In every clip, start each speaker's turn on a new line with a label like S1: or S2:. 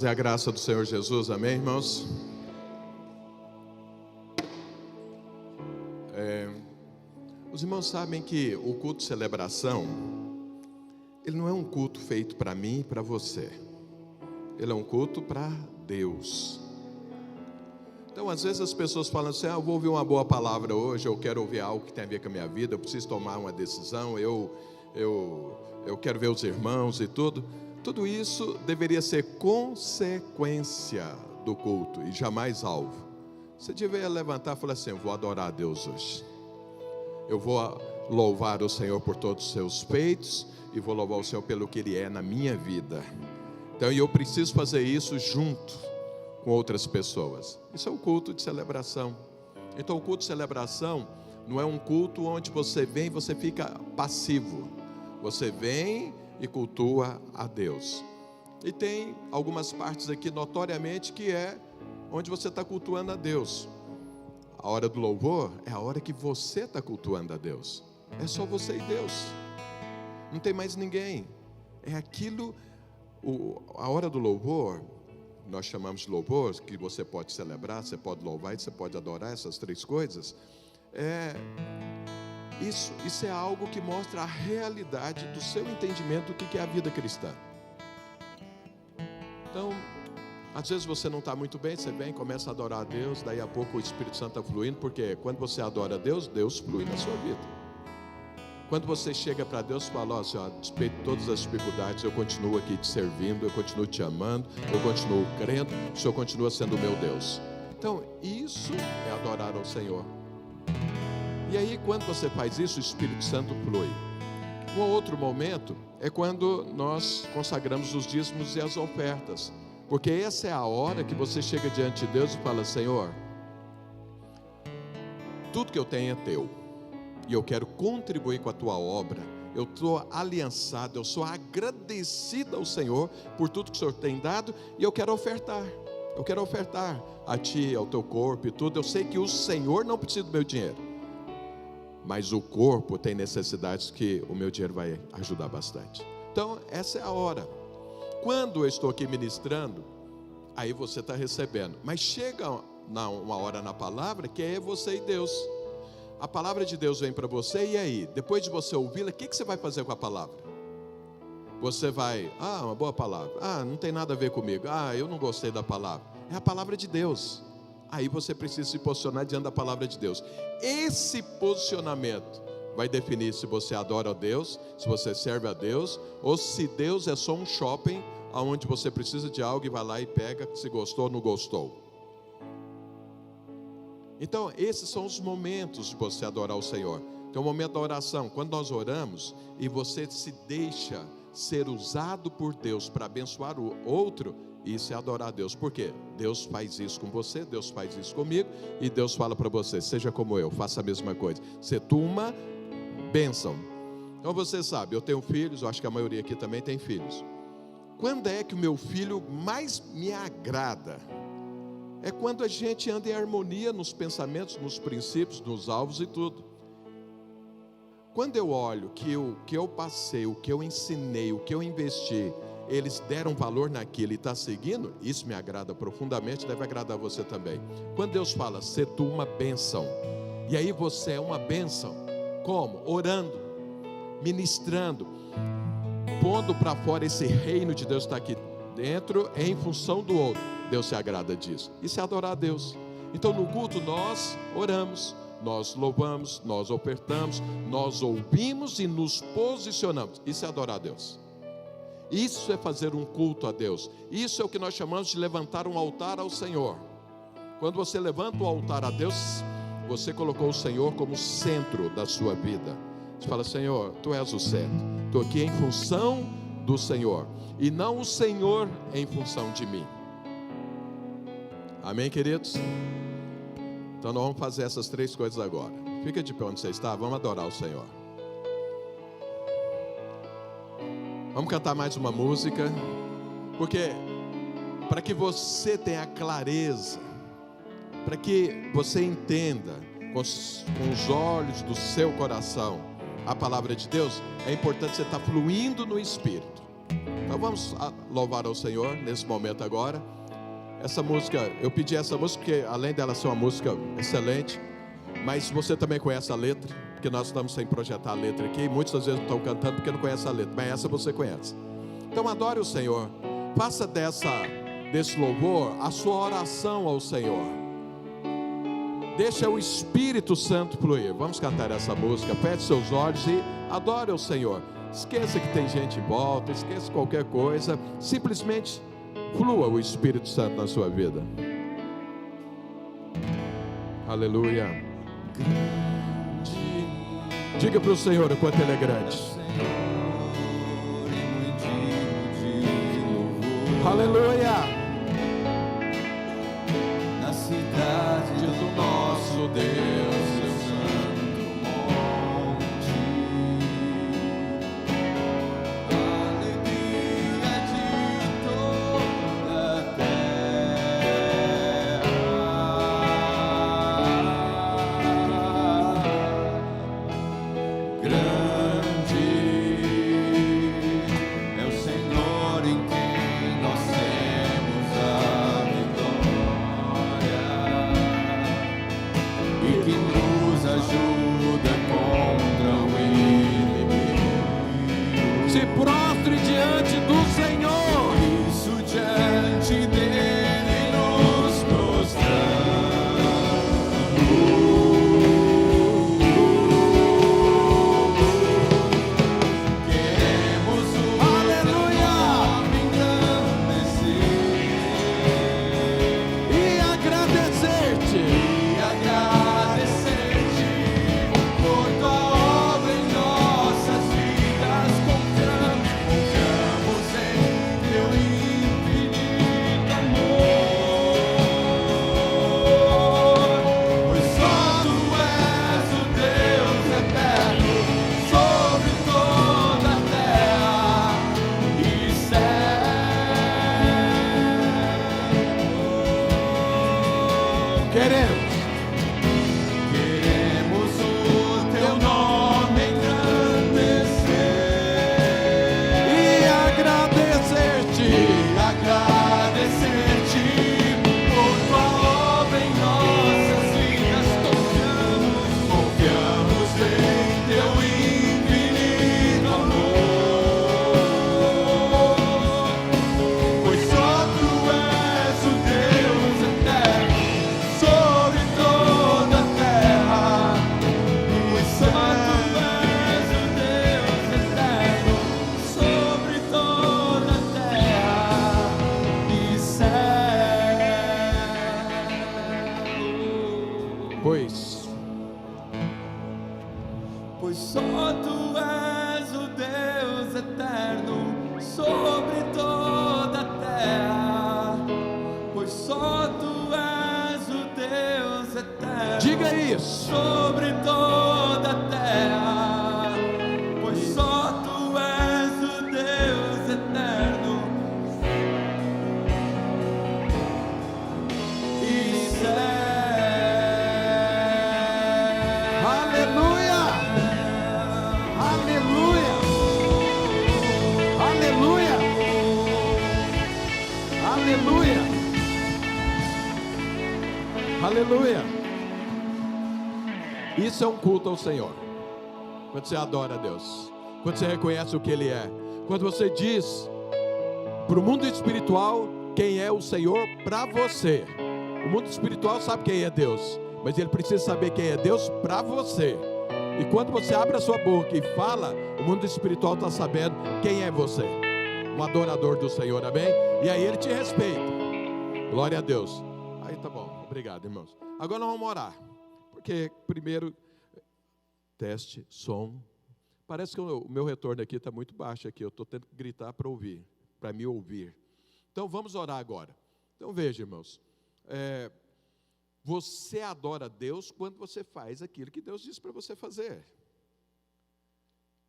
S1: É a graça do Senhor Jesus, amém, irmãos? Os irmãos sabem que o culto de celebração, ele não é um culto feito para mim e para você. Ele é um culto para Deus. Então, às vezes as pessoas falam assim: eu vou ouvir uma boa palavra hoje, eu quero ouvir algo que tem a ver com a minha vida, eu preciso tomar uma decisão, eu quero ver os irmãos e tudo. Tudo isso deveria ser consequência do culto e jamais alvo. Você deveria levantar e falar assim: eu vou adorar a Deus hoje. Eu vou louvar o Senhor por todos os seus feitos e vou louvar o Senhor pelo que Ele é na minha vida. Então eu preciso fazer isso junto com outras pessoas. Isso é um culto de celebração. Então o culto de celebração não é um culto onde você vem e você fica passivo. Você vem e cultua a Deus. E tem algumas partes aqui notoriamente que é onde você está cultuando a Deus. A hora do louvor é a hora que você está cultuando a Deus. É só você e Deus. Não tem mais ninguém. É aquilo, a hora do louvor, nós chamamos de louvor, que você pode celebrar, você pode louvar e você pode adorar, essas três coisas. Isso é algo que mostra a realidade do seu entendimento do que é a vida cristã. Então, às vezes você não está muito bem, você vem, começa a adorar a Deus, daí a pouco o Espírito Santo está fluindo, porque quando você adora a Deus, Deus flui na sua vida. Quando você chega para Deus e fala: ó, Senhor, a despeito de todas as dificuldades, eu continuo aqui te servindo, eu continuo te amando, eu continuo crendo, o Senhor continua sendo o meu Deus. Então, isso é adorar ao Senhor. E aí, quando você faz isso, o Espírito Santo flui. Um outro momento é quando nós consagramos os dízimos e as ofertas. Porque essa é a hora que você chega diante de Deus e fala: Senhor, tudo que eu tenho é teu. E eu quero contribuir com a tua obra. Eu estou aliançado, eu sou agradecido ao Senhor por tudo que o Senhor tem dado. E eu quero ofertar. Eu quero ofertar a ti, ao teu corpo e tudo. Eu sei que o Senhor não precisa do meu dinheiro, mas o corpo tem necessidades que o meu dinheiro vai ajudar bastante. Então essa é a hora. Quando eu estou aqui ministrando, aí você está recebendo. Mas chega uma hora na palavra que é você e Deus. A palavra de Deus vem para você, e aí? Depois de você ouvi-la, o que você vai fazer com a palavra? Você vai: uma boa palavra. Não tem nada a ver comigo. Eu não gostei da palavra. É a palavra de Deus. Aí você precisa se posicionar diante da palavra de Deus. Esse posicionamento vai definir se você adora a Deus, se você serve a Deus, ou se Deus é só um shopping onde você precisa de algo e vai lá e pega, se gostou ou não gostou. Então esses são os momentos de você adorar o Senhor. Tem o momento da oração, quando nós oramos e você se deixa ser usado por Deus para abençoar o outro. Isso é adorar a Deus. Por quê? Deus faz isso com você, Deus faz isso comigo, e Deus fala para você: seja como eu, faça a mesma coisa. Ser uma bênção. Então você sabe, eu tenho filhos, eu acho que a maioria aqui também tem filhos. Quando é que o meu filho mais me agrada? É quando a gente anda em harmonia nos pensamentos, nos princípios, nos alvos e tudo. Quando eu olho que o que eu passei, o que eu ensinei, o que eu investi, eles deram valor naquilo e está seguindo, isso me agrada profundamente, deve agradar você também. Quando Deus fala: ser tu uma bênção, e aí você é uma bênção, como? Orando, ministrando, pondo para fora esse reino de Deus que está aqui dentro, em função do outro. Deus se agrada disso. Isso é adorar a Deus. Então no culto nós oramos, nós louvamos, nós ofertamos, nós ouvimos e nos posicionamos. Isso é adorar a Deus. Isso é fazer um culto a Deus. Isso é o que nós chamamos de levantar um altar ao Senhor. Quando você levanta o altar a Deus, você colocou o Senhor como centro da sua vida. Você fala: Senhor, tu és o centro. Estou aqui em função do Senhor, e não o Senhor em função de mim. Amém, queridos? Então nós vamos fazer essas três coisas agora. Fica de pé onde você está, vamos adorar o Senhor. Vamos cantar mais uma música, porque para que você tenha clareza, para que você entenda com os olhos do seu coração a palavra de Deus, é importante você estar fluindo no Espírito. Então vamos louvar ao Senhor nesse momento agora. Essa música, eu pedi essa música porque além dela ser uma música excelente, mas você também conhece a letra, porque nós estamos sem projetar a letra aqui, muitas vezes não estão cantando porque não conhecem a letra, mas essa você conhece. Então adore o Senhor, faça desse louvor a sua oração ao Senhor. Deixa o Espírito Santo fluir. Vamos cantar essa música, feche seus olhos e adore o Senhor. Esqueça que tem gente em volta, esqueça qualquer coisa, simplesmente flua o Espírito Santo na sua vida. Aleluia. Grande. Diga para o Senhor o quanto Ele é grande. Aleluia.
S2: Na cidade do nosso Deus, seu santo monte, alegria de toda a terra. Grande é o Senhor em quem nós temos a vitória, e que nos ajuda contra o inimigo.
S1: Se prostre diante do Senhor.
S2: Isso diante dele nos prostramos. Queremos o teu nome engrandecer
S1: E agradecer-te.
S2: e agradecer-te por tua obra em nossas vidas. Confiamos em teu infinito amor, pois só tu és o Deus eterno sobre toda a terra e céu.
S1: Queremos.
S2: Queremos o teu nome engrandecer
S1: E agradecer-te.
S2: e agradecer-te por tua obra em nossas vidas. Confiamos em teu infinito amor, pois só tu és o Deus eterno sobre toda a terra. E só tu és o Deus eterno sobre toda a terra e céu. Pois só tu és o Deus eterno sobre toda a terra. Pois só tu és o Deus eterno.
S1: Diga isso.
S2: Sobre toda a terra, pois só tu és o Deus eterno e céu.
S1: Aleluia. Aleluia. Aleluia. Aleluia. Aleluia. Isso é um culto ao Senhor. Quando você adora a Deus, quando você reconhece o que Ele é, quando você diz para o mundo espiritual quem é o Senhor para você. O mundo espiritual sabe quem é Deus, mas ele precisa saber quem é Deus para você. E quando você abre a sua boca e fala, o mundo espiritual está sabendo quem é você. Um adorador do Senhor, amém? E aí Ele te respeita. Glória a Deus. Aí tá bom, obrigado, irmãos. Agora nós vamos orar. Porque primeiro, teste, som. Parece que o meu retorno aqui está muito baixo aqui. Eu estou tendo que gritar para ouvir, para me ouvir. Então vamos orar agora. Então veja, irmãos. Você adora Deus quando você faz aquilo que Deus diz para você fazer.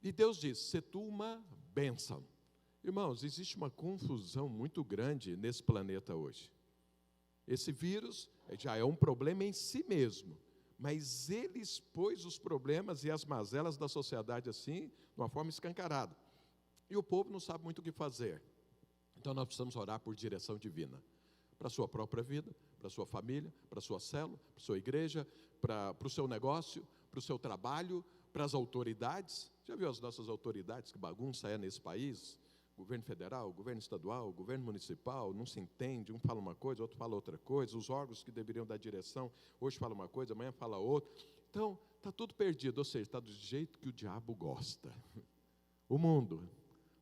S1: E Deus diz, se tu uma bênção. Irmãos, existe uma confusão muito grande nesse planeta hoje. Esse vírus já é um problema em si mesmo, mas ele expôs os problemas e as mazelas da sociedade assim, de uma forma escancarada. E o povo não sabe muito o que fazer. Então nós precisamos orar por direção divina. Para a sua própria vida, para a sua família, para a sua célula, para a sua igreja, para o seu negócio, para o seu trabalho, para as autoridades. Já viu as nossas autoridades, que bagunça é nesse país? Governo federal, governo estadual, governo municipal, não se entende, um fala uma coisa, outro fala outra coisa, os órgãos que deveriam dar direção, hoje fala uma coisa, amanhã fala outra. Então, está tudo perdido, ou seja, está do jeito que o diabo gosta. O mundo,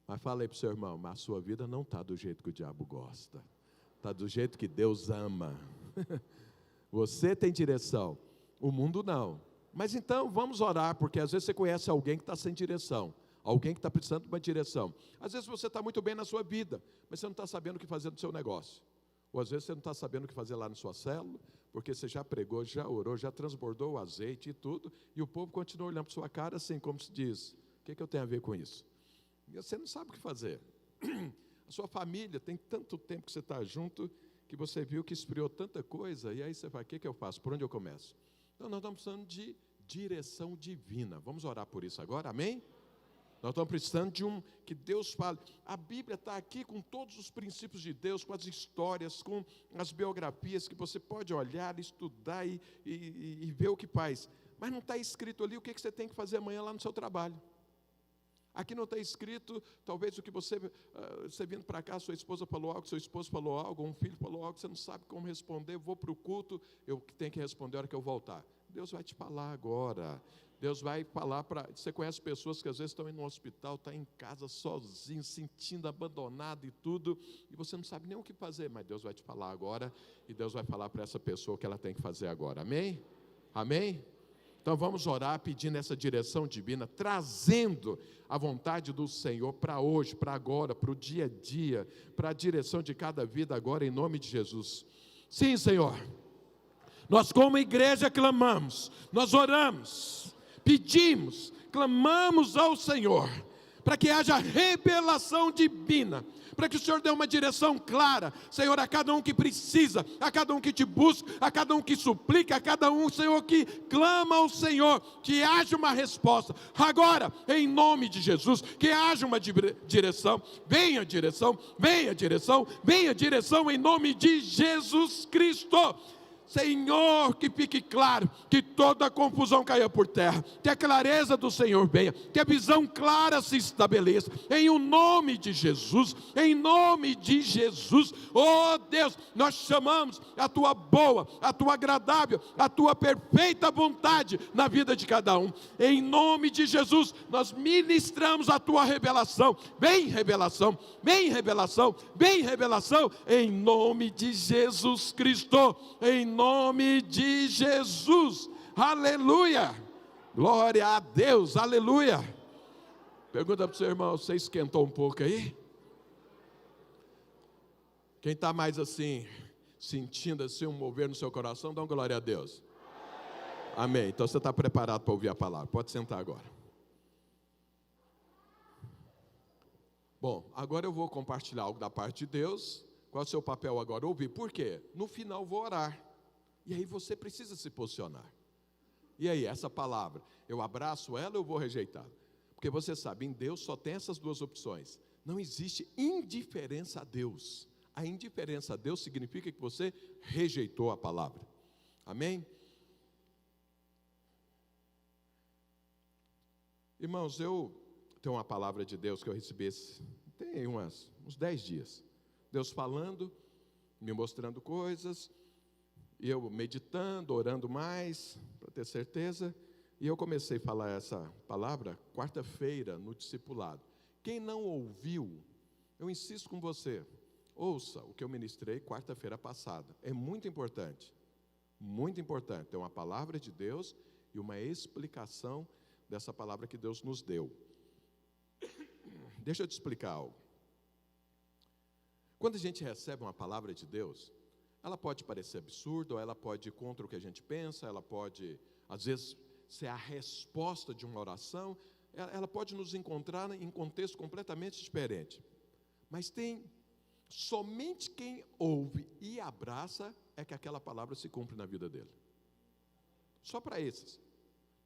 S1: mas fala aí para o seu irmão, mas a sua vida não está do jeito que o diabo gosta. Está do jeito que Deus ama. Você tem direção, o mundo não. Mas então vamos orar, porque às vezes você conhece alguém que está sem direção, alguém que está precisando de uma direção. Às vezes você está muito bem na sua vida, mas você não está sabendo o que fazer no seu negócio. Ou às vezes você não está sabendo o que fazer lá na sua célula, porque você já pregou, já orou, já transbordou o azeite e tudo, e o povo continua olhando para sua cara assim, como se diz, o que eu tenho a ver com isso? E você não sabe o que fazer. A sua família, tem tanto tempo que você está junto, que você viu que esfriou tanta coisa, e aí você fala, o que eu faço? Por onde eu começo? Então nós estamos precisando de direção divina. Vamos orar por isso agora, amém? Nós estamos precisando de que Deus fale. A Bíblia está aqui com todos os princípios de Deus, com as histórias, com as biografias, que você pode olhar, estudar e ver o que faz. Mas não está escrito ali o que você tem que fazer amanhã lá no seu trabalho. Aqui não está escrito, talvez o que você vindo para cá, sua esposa falou algo, seu esposo falou algo, um filho falou algo, você não sabe como responder, eu vou para o culto, eu tenho que responder a hora que eu voltar. Deus vai te falar agora. Deus vai falar para... Você conhece pessoas que às vezes estão indo no hospital, estão em casa sozinho, sentindo abandonado e tudo, e você não sabe nem o que fazer, mas Deus vai te falar agora, e Deus vai falar para essa pessoa o que ela tem que fazer agora, amém? Amém? Então vamos orar pedindo essa direção divina, trazendo a vontade do Senhor para hoje, para agora, para o dia a dia, para a direção de cada vida agora, em nome de Jesus. Sim, Senhor, nós como igreja clamamos, nós oramos, pedimos, clamamos ao Senhor, para que haja revelação divina, para que o Senhor dê uma direção clara, Senhor, a cada um que precisa, a cada um que te busca, a cada um que suplica, a cada um, Senhor, que clama ao Senhor, que haja uma resposta, agora, em nome de Jesus, que haja uma direção, venha direção, venha direção, venha direção, em nome de Jesus Cristo. Senhor, que fique claro, que toda a confusão caia por terra, que a clareza do Senhor venha, que a visão clara se estabeleça, em o nome de Jesus, em nome de Jesus. Oh Deus, nós chamamos a tua boa, a tua agradável, a tua perfeita vontade na vida de cada um, em nome de Jesus, nós ministramos a tua revelação, vem revelação, vem revelação, vem revelação, em nome de Jesus Cristo, em nome de Jesus, aleluia, glória a Deus, aleluia. Pergunta para o seu irmão, você esquentou um pouco aí? Quem está mais assim, sentindo assim um mover no seu coração, dá uma glória a Deus. Amém, então você está preparado para ouvir a palavra, pode sentar agora. Bom, agora eu vou compartilhar algo da parte de Deus. Qual é o seu papel agora? Ouvir, por quê? No final vou orar. E aí você precisa se posicionar. E aí, essa palavra, eu abraço ela ou eu vou rejeitar? Porque você sabe, em Deus só tem essas duas opções. Não existe indiferença a Deus. A indiferença a Deus significa que você rejeitou a palavra. Amém? Irmãos, eu tenho uma palavra de Deus que eu recebi tem uns 10 dias. Deus falando, me mostrando coisas, e eu meditando, orando mais, para ter certeza, e eu comecei a falar essa palavra quarta-feira no discipulado. Quem não ouviu, eu insisto com você, ouça o que eu ministrei quarta-feira passada, é muito importante, tem uma palavra de Deus e uma explicação dessa palavra que Deus nos deu. Deixa eu te explicar algo. Quando a gente recebe uma palavra de Deus, ela pode parecer absurda, ou ela pode ir contra o que a gente pensa, ela pode, às vezes, ser a resposta de uma oração, ela pode nos encontrar em contexto completamente diferente. Mas somente quem ouve e abraça é que aquela palavra se cumpre na vida dele. Só para esses.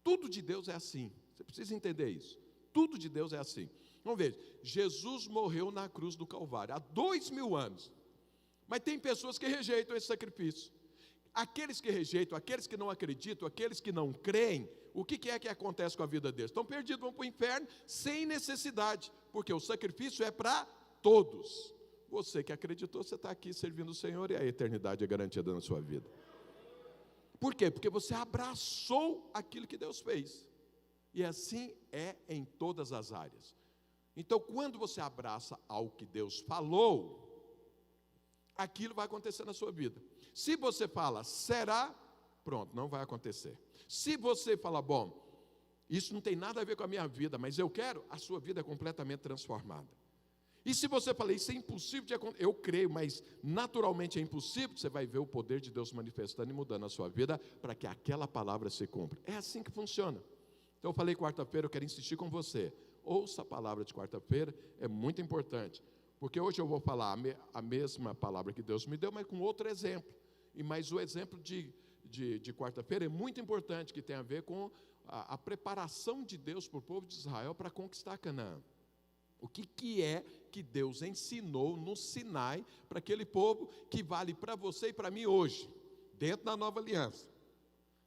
S1: Tudo de Deus é assim, você precisa entender isso. Tudo de Deus é assim. Vamos ver, Jesus morreu na cruz do Calvário há 2000 anos. Mas tem pessoas que rejeitam esse sacrifício. Aqueles que rejeitam, aqueles que não acreditam, aqueles que não creem, o que é que acontece com a vida deles? Estão perdidos, vão para o inferno sem necessidade, porque o sacrifício é para todos. Você que acreditou, você está aqui servindo o Senhor e a eternidade é garantida na sua vida. Por quê? Porque você abraçou aquilo que Deus fez. E assim é em todas as áreas. Então, quando você abraça algo que Deus falou, aquilo vai acontecer na sua vida. Se você fala, será? Pronto, não vai acontecer. Se você fala, bom, isso não tem nada a ver com a minha vida, mas eu quero, a sua vida é completamente transformada. E se você fala, isso é impossível de acontecer, eu creio, mas naturalmente é impossível, você vai ver o poder de Deus manifestando e mudando a sua vida, para que aquela palavra se cumpra. É assim que funciona. Então eu falei quarta-feira, eu quero insistir com você. Ouça a palavra de quarta-feira, é muito importante. Porque hoje eu vou falar a mesma palavra que Deus me deu, mas com outro exemplo. Mas o exemplo de quarta-feira é muito importante, que tem a ver com a preparação de Deus para o povo de Israel para conquistar Canaã. O que é que Deus ensinou no Sinai para aquele povo que vale para você e para mim hoje, dentro da nova aliança.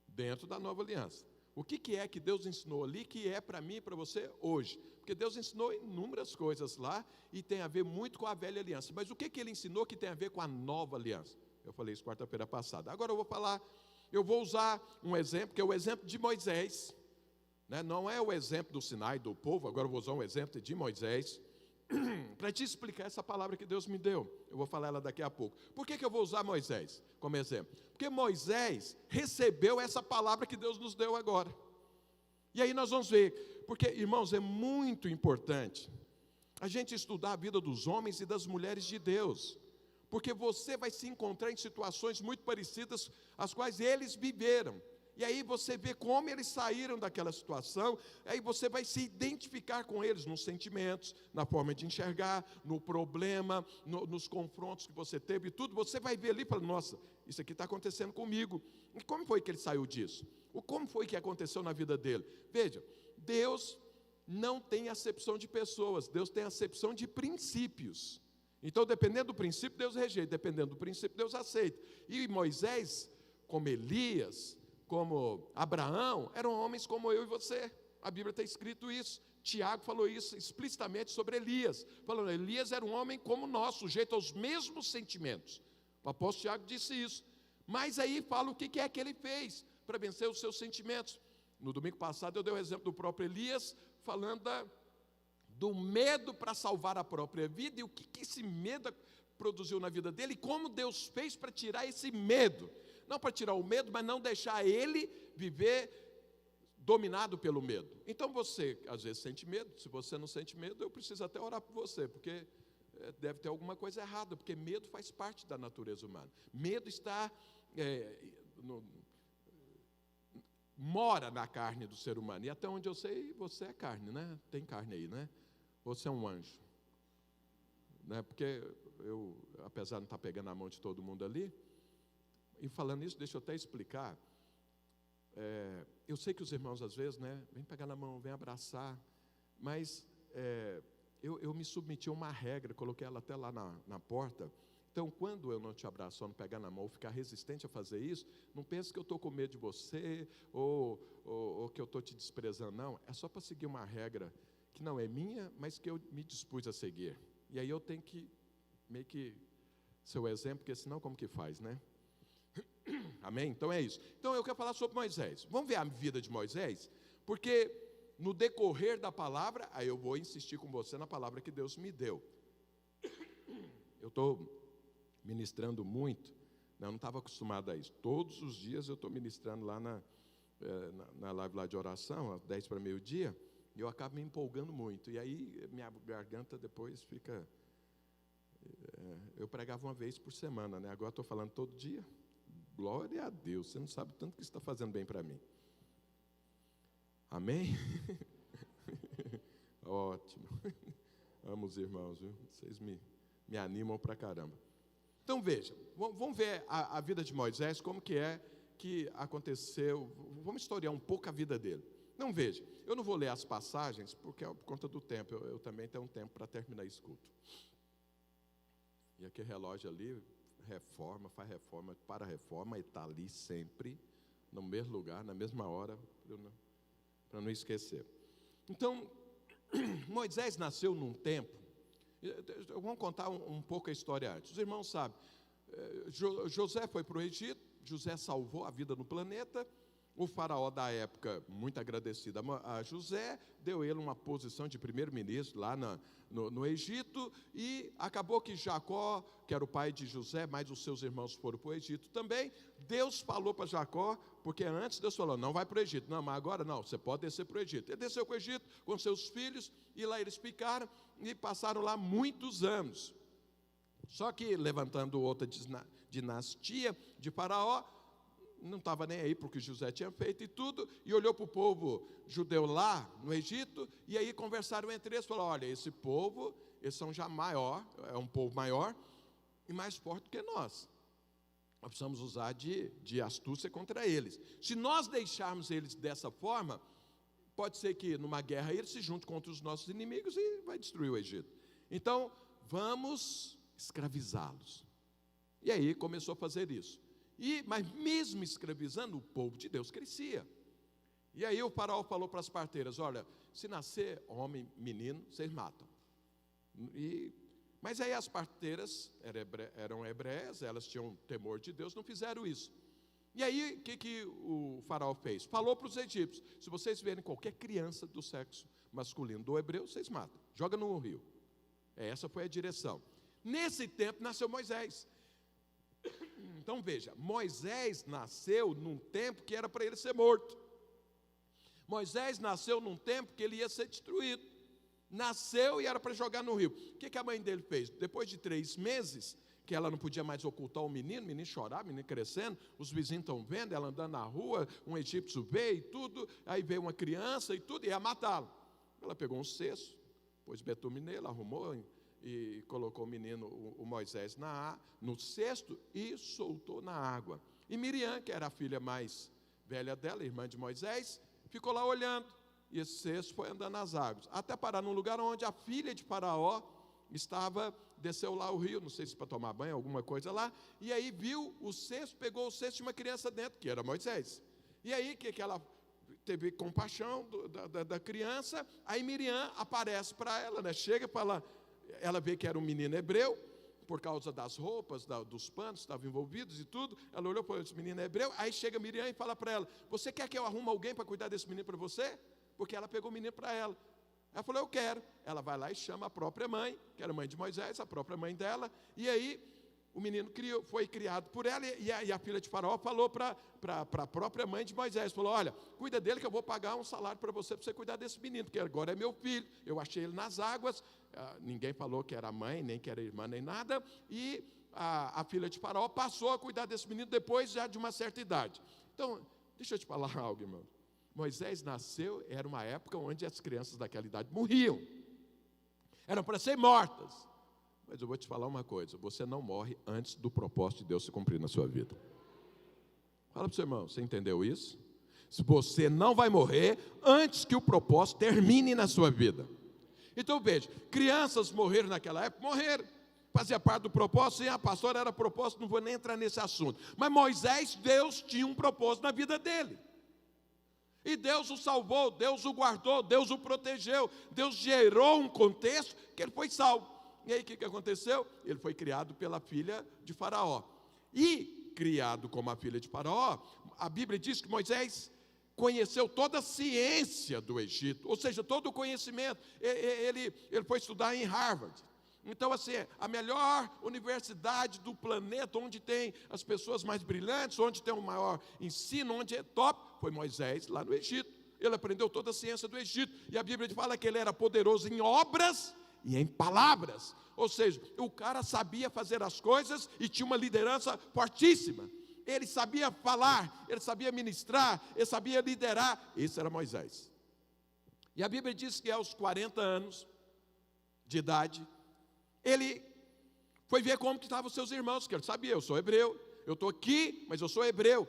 S1: Dentro da nova aliança. O que é que Deus ensinou ali que é para mim e para você hoje? Porque Deus ensinou inúmeras coisas lá e tem a ver muito com a velha aliança. Mas o que Ele ensinou que tem a ver com a nova aliança? Eu falei isso quarta-feira passada. Agora eu vou usar um exemplo, que é o exemplo de Moisés. Não é o exemplo do Sinai, do povo, agora eu vou usar um exemplo de Moisés, para te explicar essa palavra que Deus me deu. Eu vou falar ela daqui a pouco. Por que eu vou usar Moisés como exemplo? Porque Moisés recebeu essa palavra que Deus nos deu agora. E aí nós vamos ver, porque, irmãos, é muito importante a gente estudar a vida dos homens e das mulheres de Deus, porque você vai se encontrar em situações muito parecidas as quais eles viveram. E aí você vê como eles saíram daquela situação, aí você vai se identificar com eles nos sentimentos, na forma de enxergar, no problema, nos confrontos que você teve e tudo. Você vai ver ali e fala, nossa, isso aqui está acontecendo comigo. E como foi que ele saiu disso? Como foi que aconteceu na vida dele? Veja, Deus não tem acepção de pessoas, Deus tem acepção de princípios. Então, dependendo do princípio, Deus rejeita, dependendo do princípio, Deus aceita. E Moisés, como Elias, como Abraão, eram homens como eu e você. A Bíblia está escrito isso. Tiago falou isso explicitamente sobre Elias, falando, Elias era um homem como nós, sujeito aos mesmos sentimentos. O apóstolo Tiago disse isso. Mas aí fala o que é que ele fez para vencer os seus sentimentos. No domingo passado eu dei o exemplo do próprio Elias, falando do medo para salvar a própria vida, e o que esse medo produziu na vida dele, e como Deus fez para tirar esse medo. Não para tirar o medo, mas não deixar ele viver dominado pelo medo. Então você, às vezes, sente medo. Se você não sente medo, eu preciso até orar por você, porque deve ter alguma coisa errada, porque medo faz parte da natureza humana. Medo está, mora na carne do ser humano. E até onde eu sei, você é carne, né? Tem carne aí, né? Você é um anjo. Né? Porque eu, apesar de não estar pegando a mão de todo mundo ali, e falando isso, deixa eu até explicar. Eu sei que os irmãos às vezes, vem pegar na mão, vem abraçar, mas eu me submeti a uma regra, coloquei ela até lá na porta. Então, quando eu não te abraçar, não pegar na mão, ou ficar resistente a fazer isso, não pense que eu estou com medo de você, ou que eu estou te desprezando, não. É só para seguir uma regra que não é minha, mas que eu me dispus a seguir. E aí eu tenho que, meio que, ser o exemplo, porque senão como que faz, né? Amém? Então é isso. Então eu quero falar sobre Moisés. Vamos ver a vida de Moisés? Porque no decorrer da palavra, aí eu vou insistir com você na palavra que Deus me deu. Eu estou ministrando muito, não estava acostumado a isso. Todos os dias eu estou ministrando lá na live lá de oração, às 10 para meio-dia, e eu acabo me empolgando muito. E aí minha garganta depois fica... eu pregava uma vez por semana, agora estou falando todo dia. Glória a Deus, você não sabe o tanto que está fazendo bem para mim. Amém? Ótimo. Amo os irmãos, viu? Vocês me animam para caramba. Então veja, vamos ver a vida de Moisés, como que é que aconteceu. Vamos historiar um pouco a vida dele. Não veja, eu não vou ler as passagens, porque é por conta do tempo, eu também tenho um tempo para terminar esse culto. E aquele relógio ali, reforma, faz reforma, para reforma, e está ali sempre, no mesmo lugar, na mesma hora, para não esquecer. Então, Moisés nasceu num tempo, vamos contar um pouco a história antes. Os irmãos sabem, José foi para o Egito, José salvou a vida no planeta. O faraó da época, muito agradecido a José, deu ele uma posição de primeiro-ministro lá no Egito, e acabou que Jacó, que era o pai de José, mas os seus irmãos foram para o Egito também. Deus falou para Jacó, porque antes Deus falou, não vai para o Egito, não, mas agora não, você pode descer para o Egito. Ele desceu para o Egito com seus filhos, e lá eles ficaram, e passaram lá muitos anos. Só que, levantando outra dinastia de faraó, não estava nem aí porque José tinha feito e tudo, e olhou para o povo judeu lá no Egito, e aí conversaram entre eles, falaram, olha, esse povo, eles são já maior, é um povo maior e mais forte do que nós. Nós precisamos usar de astúcia contra eles. Se nós deixarmos eles dessa forma, pode ser que numa guerra eles se juntem contra os nossos inimigos e vai destruir o Egito. Então, vamos escravizá-los. E aí começou a fazer isso. Mas mesmo escravizando, o povo de Deus crescia. E aí o faraó falou para as parteiras, olha, se nascer homem, menino, vocês matam. Mas aí as parteiras eram hebreias, elas tinham temor de Deus, não fizeram isso. E aí o que o faraó fez? Falou para os egípcios, se vocês verem qualquer criança do sexo masculino do hebreu, vocês matam, joga no rio. Essa foi a direção. Nesse tempo nasceu Moisés. Então veja, Moisés nasceu num tempo que era para ele ser morto. Moisés nasceu num tempo que ele ia ser destruído. Nasceu e era para jogar no rio. O que a mãe dele fez? Depois de 3 meses, que ela não podia mais ocultar o menino chorava, o menino crescendo, os vizinhos estão vendo, ela andando na rua, um egípcio veio e tudo, aí veio uma criança e tudo, e ia matá-lo. Ela pegou um cesto, pôs betume nele, arrumou e colocou o menino, o Moisés, no cesto e soltou na água. E Miriam, que era a filha mais velha dela, irmã de Moisés, ficou lá olhando. E esse cesto foi andando nas águas, até parar num lugar onde a filha de Faraó desceu lá o rio, não sei se para tomar banho, alguma coisa lá, e aí viu o cesto, pegou o cesto de uma criança dentro, que era Moisés. E aí que ela teve compaixão da criança, aí Miriam aparece para ela, né? Chega para ela vê que era um menino hebreu, por causa das roupas, dos panos que estavam envolvidos e tudo, ela olhou para esse menino hebreu, aí chega Miriam e fala para ela, você quer que eu arrume alguém para cuidar desse menino para você? Porque ela pegou o menino para ela. Ela falou, eu quero. Ela vai lá e chama a própria mãe, que era mãe de Moisés, a própria mãe dela, e aí o menino foi criado por ela, e a filha de Faraó falou para a própria mãe de Moisés, falou, olha, cuida dele que eu vou pagar um salário para você cuidar desse menino, porque agora é meu filho, eu achei ele nas águas, ninguém falou que era mãe, nem que era irmã, nem nada, e a filha de Faraó passou a cuidar desse menino depois já de uma certa idade. Então, deixa eu te falar algo, irmão. Moisés nasceu, era uma época onde as crianças daquela idade morriam, eram para ser mortas. Mas eu vou te falar uma coisa, você não morre antes do propósito de Deus se cumprir na sua vida. Fala para o seu irmão, você entendeu isso? Você não vai morrer antes que o propósito termine na sua vida. Então veja, crianças morreram naquela época, morreram. Fazia parte do propósito, sim, a pastora era propósito, não vou nem entrar nesse assunto. Mas Moisés, Deus tinha um propósito na vida dele. E Deus o salvou, Deus o guardou, Deus o protegeu, Deus gerou um contexto que ele foi salvo. E aí o que aconteceu? Ele foi criado pela filha de Faraó. E, criado como a filha de Faraó, a Bíblia diz que Moisés conheceu toda a ciência do Egito, ou seja, todo o conhecimento. Ele foi estudar em Harvard. Então, assim, a melhor universidade do planeta, onde tem as pessoas mais brilhantes, onde tem o maior ensino, onde é top, foi Moisés lá no Egito. Ele aprendeu toda a ciência do Egito. E a Bíblia fala que ele era poderoso em obras e em palavras. Ou seja, o cara sabia fazer as coisas e tinha uma liderança fortíssima. Ele sabia falar, ele sabia ministrar, ele sabia liderar. Esse era Moisés. E a Bíblia diz que aos 40 anos de idade, ele foi ver como que estavam os seus irmãos, que ele sabia, eu sou hebreu, eu estou aqui, mas eu sou hebreu.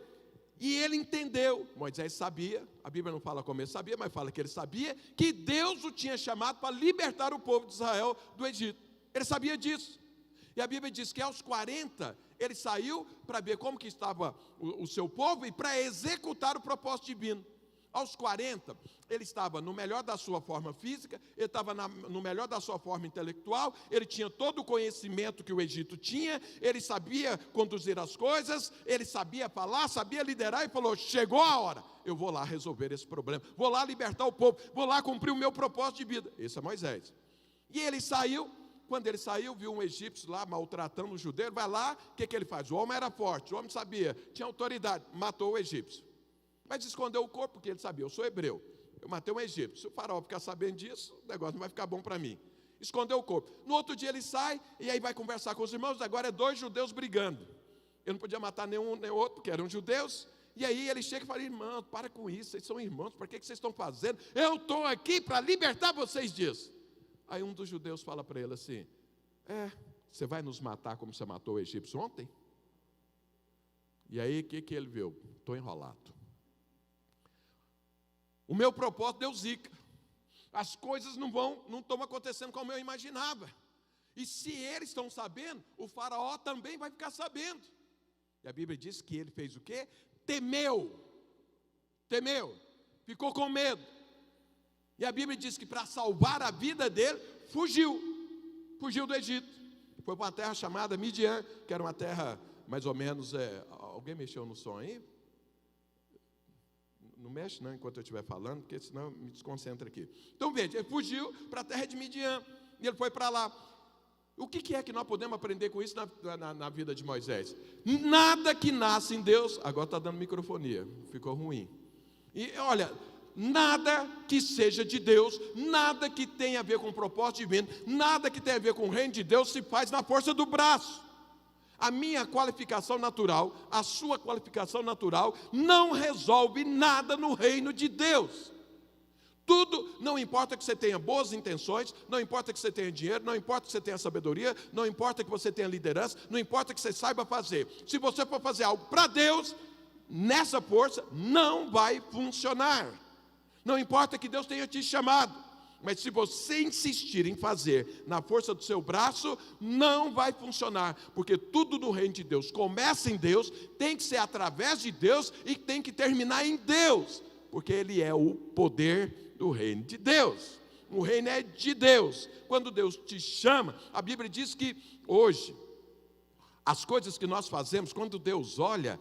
S1: E ele entendeu, Moisés sabia, a Bíblia não fala como ele sabia, mas fala que ele sabia que Deus o tinha chamado para libertar o povo de Israel do Egito. Ele sabia disso. E a Bíblia diz que aos 40, ele saiu para ver como que estava o seu povo e para executar o propósito divino. Aos 40, ele estava no melhor da sua forma física, ele estava no melhor da sua forma intelectual, ele tinha todo o conhecimento que o Egito tinha, ele sabia conduzir as coisas, ele sabia falar, sabia liderar e falou: chegou a hora, eu vou lá resolver esse problema, vou lá libertar o povo, vou lá cumprir o meu propósito de vida. Esse é Moisés. E ele saiu. Quando ele saiu, viu um egípcio lá maltratando um judeu, vai lá, o que ele faz? O homem era forte, o homem sabia, tinha autoridade, matou o egípcio. Mas escondeu o corpo, porque ele sabia: eu sou hebreu, eu matei um egípcio. Se o faraó ficar sabendo disso, o negócio não vai ficar bom para mim. Escondeu o corpo. No outro dia ele sai, e aí vai conversar com os irmãos. Agora é 2 judeus brigando. Ele não podia matar nenhum nem outro, porque eram judeus. E aí ele chega e fala: irmãos, para com isso, vocês são irmãos, para que vocês estão fazendo? Eu estou aqui para libertar vocês disso. Aí um dos judeus fala para ele assim: você vai nos matar como você matou o egípcio ontem? E aí o que ele viu? Estou enrolado. O meu propósito deu zica. As coisas não estão acontecendo como eu imaginava. E se eles estão sabendo, o faraó também vai ficar sabendo. E a Bíblia diz que ele fez o quê? Temeu, ficou com medo. E a Bíblia diz que para salvar a vida dele, fugiu do Egito. Foi para uma terra chamada Midian, que era uma terra mais ou menos, alguém mexeu no som aí? Não mexe não enquanto eu estiver falando, porque senão me desconcentra aqui. Então veja, ele fugiu para a terra de Midian, e ele foi para lá. O que é que nós podemos aprender com isso na vida de Moisés? Nada que nasce em Deus, agora está dando microfonia, ficou ruim. E olha, nada que seja de Deus, nada que tenha a ver com o propósito divino, nada que tenha a ver com o reino de Deus se faz na força do braço. A minha qualificação natural, a sua qualificação natural, não resolve nada no reino de Deus. Tudo, não importa que você tenha boas intenções, não importa que você tenha dinheiro, não importa que você tenha sabedoria, não importa que você tenha liderança, não importa que você saiba fazer. Se você for fazer algo para Deus, nessa força, não vai funcionar. Não importa que Deus tenha te chamado. Mas se você insistir em fazer na força do seu braço, não vai funcionar, porque tudo no reino de Deus começa em Deus, tem que ser através de Deus e tem que terminar em Deus, porque Ele é o poder do reino de Deus. O reino é de Deus. Quando Deus te chama, a Bíblia diz que hoje, as coisas que nós fazemos, quando Deus olha,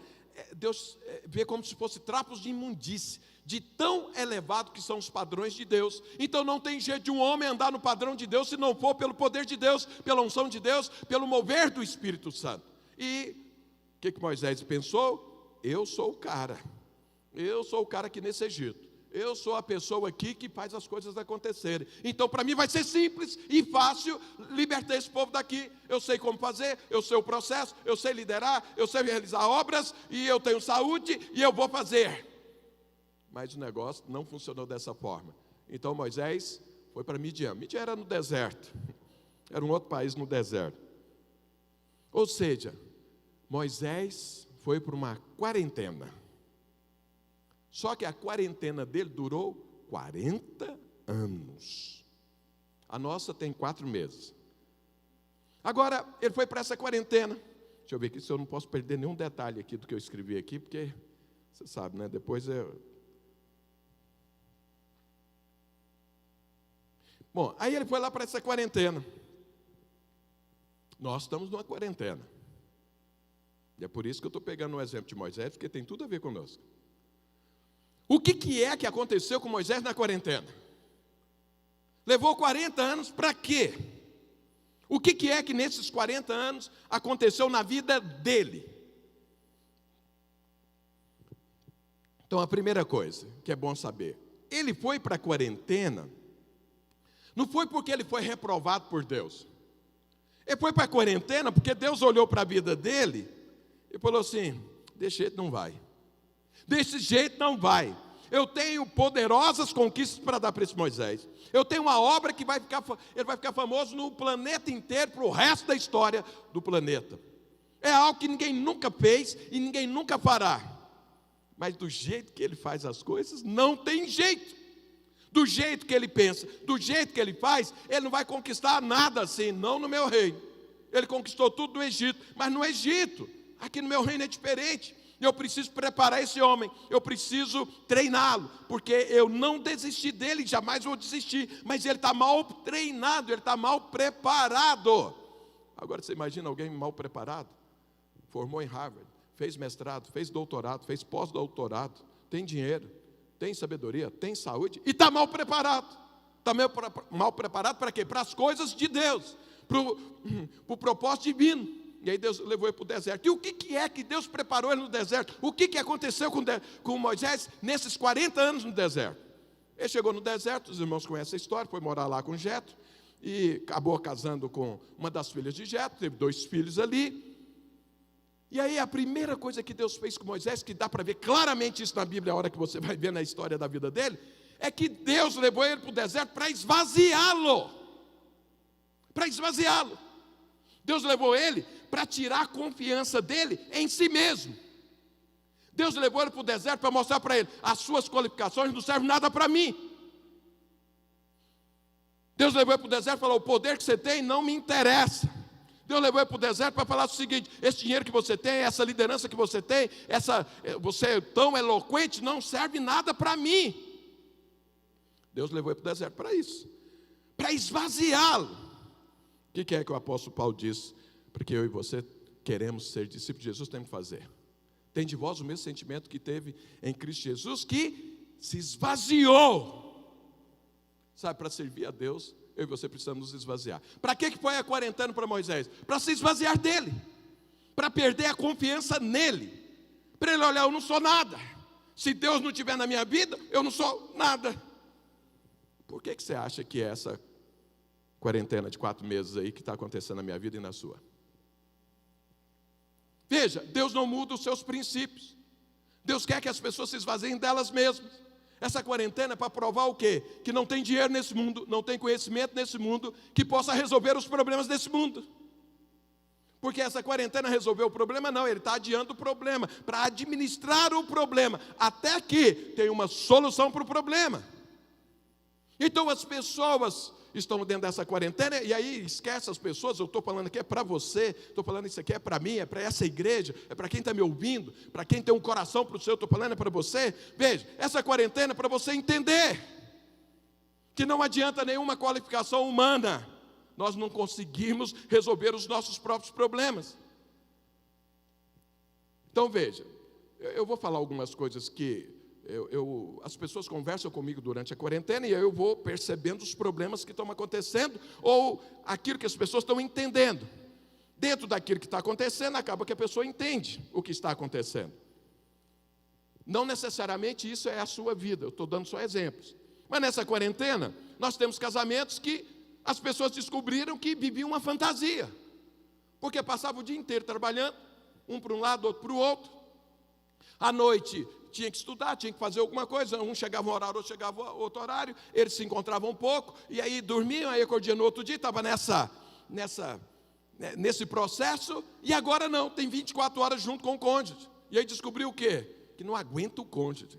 S1: Deus vê como se fosse trapos de imundície, de tão elevado que são os padrões de Deus. Então não tem jeito de um homem andar no padrão de Deus se não for pelo poder de Deus, pela unção de Deus, pelo mover do Espírito Santo. E o que Moisés pensou? Eu sou o cara aqui nesse Egito. Eu sou a pessoa aqui que faz as coisas acontecerem. Então para mim vai ser simples e fácil libertar esse povo daqui. Eu sei como fazer, eu sei o processo, eu sei liderar, eu sei realizar obras, e eu tenho saúde e eu vou fazer. Mas o negócio não funcionou dessa forma. Então Moisés foi para Midian. Midian era no deserto. Era um outro país no deserto. Ou seja, Moisés foi para uma quarentena. Só que a quarentena dele durou 40 anos. A nossa tem 4 meses. Agora, ele foi para essa quarentena. Deixa eu ver aqui se eu não posso perder nenhum detalhe aqui do que eu escrevi aqui, porque você sabe, né? Depois eu... Bom, aí ele foi lá para essa quarentena. Nós estamos numa quarentena. E é por isso que eu estou pegando o exemplo de Moisés, porque tem tudo a ver conosco. O que é que aconteceu com Moisés na quarentena? Levou 40 anos para quê? O que é que nesses 40 anos aconteceu na vida dele? Então a primeira coisa que é bom saber, ele foi para a quarentena, não foi porque ele foi reprovado por Deus. Ele foi para a quarentena porque Deus olhou para a vida dele e falou assim: desse jeito não vai. Desse jeito não vai. Eu tenho poderosas conquistas para dar para esse Moisés. Eu tenho uma obra que ele vai ficar famoso no planeta inteiro, para o resto da história do planeta. É algo que ninguém nunca fez e ninguém nunca fará. Mas do jeito que ele faz as coisas, não tem jeito. Do jeito que ele pensa, do jeito que ele faz, ele não vai conquistar nada assim, não no meu reino. Ele conquistou tudo no Egito, mas no Egito, aqui no meu reino é diferente. Eu preciso preparar esse homem, eu preciso treiná-lo, porque eu não desisti dele, jamais vou desistir, mas ele está mal treinado, ele está mal preparado. Agora você imagina alguém mal preparado? Formou em Harvard, fez mestrado, fez doutorado, fez pós-doutorado, tem dinheiro, tem sabedoria, tem saúde e está mal preparado. Está mal preparado para quê? Para as coisas de Deus, para o propósito divino. E aí Deus levou ele para o deserto. E o que é que Deus preparou ele no deserto? O que aconteceu com Moisés nesses 40 anos no deserto? Ele chegou no deserto, os irmãos conhecem a história, foi morar lá com Jetro, e acabou casando com uma das filhas de Jetro, teve 2 filhos ali. E aí a primeira coisa que Deus fez com Moisés, que dá para ver claramente isso na Bíblia, a hora que você vai ver na história da vida dele, é que Deus levou ele para o deserto para esvaziá-lo. Para esvaziá-lo. Deus levou ele para tirar a confiança dele em si mesmo. Deus levou ele para o deserto para mostrar para ele: as suas qualificações não servem nada para mim. Deus levou ele para o deserto e falou: o poder que você tem não me interessa. Deus levou ele para o deserto para falar o seguinte: esse dinheiro que você tem, essa liderança que você tem, você é tão eloquente, não serve nada para mim. Deus levou ele para o deserto para isso, para esvaziá-lo. O que é que o apóstolo Paulo diz? Porque eu e você queremos ser discípulos de Jesus, temos que fazer. Tem de vós o mesmo sentimento que teve em Cristo Jesus, que se esvaziou. Sabe, para servir a Deus, eu e você precisamos nos esvaziar. Para que foi a 40 anos para Moisés? Para se esvaziar dele, para perder a confiança nele, para ele olhar: eu não sou nada. Se Deus não estiver na minha vida, eu não sou nada. Por que você acha que é essa quarentena de 4 meses aí que está acontecendo na minha vida e na sua? Veja, Deus não muda os seus princípios. Deus quer que as pessoas se esvaziem delas mesmas. Essa quarentena é para provar o quê? Que não tem dinheiro nesse mundo, não tem conhecimento nesse mundo que possa resolver os problemas desse mundo. Porque essa quarentena resolveu o problema? Não, ele está adiando o problema, para administrar o problema, até que tenha uma solução para o problema. Então as pessoas estão dentro dessa quarentena, e aí esquece as pessoas. Eu estou falando aqui é para você, estou falando isso aqui é para mim, é para essa igreja, é para quem está me ouvindo, para quem tem um coração para o Senhor, estou falando é para você. Veja, essa quarentena é para você entender que não adianta nenhuma qualificação humana, nós não conseguimos resolver os nossos próprios problemas. Então veja, eu vou falar algumas coisas que as pessoas conversam comigo durante a quarentena, e eu vou percebendo os problemas que estão acontecendo, ou aquilo que as pessoas estão entendendo. Dentro daquilo que está acontecendo, acaba que a pessoa entende o que está acontecendo. Não necessariamente isso é a sua vida, eu estou dando só exemplos. Mas nessa quarentena, nós temos casamentos que as pessoas descobriram que viviam uma fantasia, porque passavam o dia inteiro trabalhando, um para um lado, outro para o outro. À noite tinha que estudar, tinha que fazer alguma coisa, um chegava um horário, outro chegava outro horário, eles se encontravam um pouco, e aí dormiam, aí acordiam no outro dia, estava nesse processo, e agora não, tem 24 horas junto com o cônjuge. E aí descobriu o quê? Que não aguenta o cônjuge.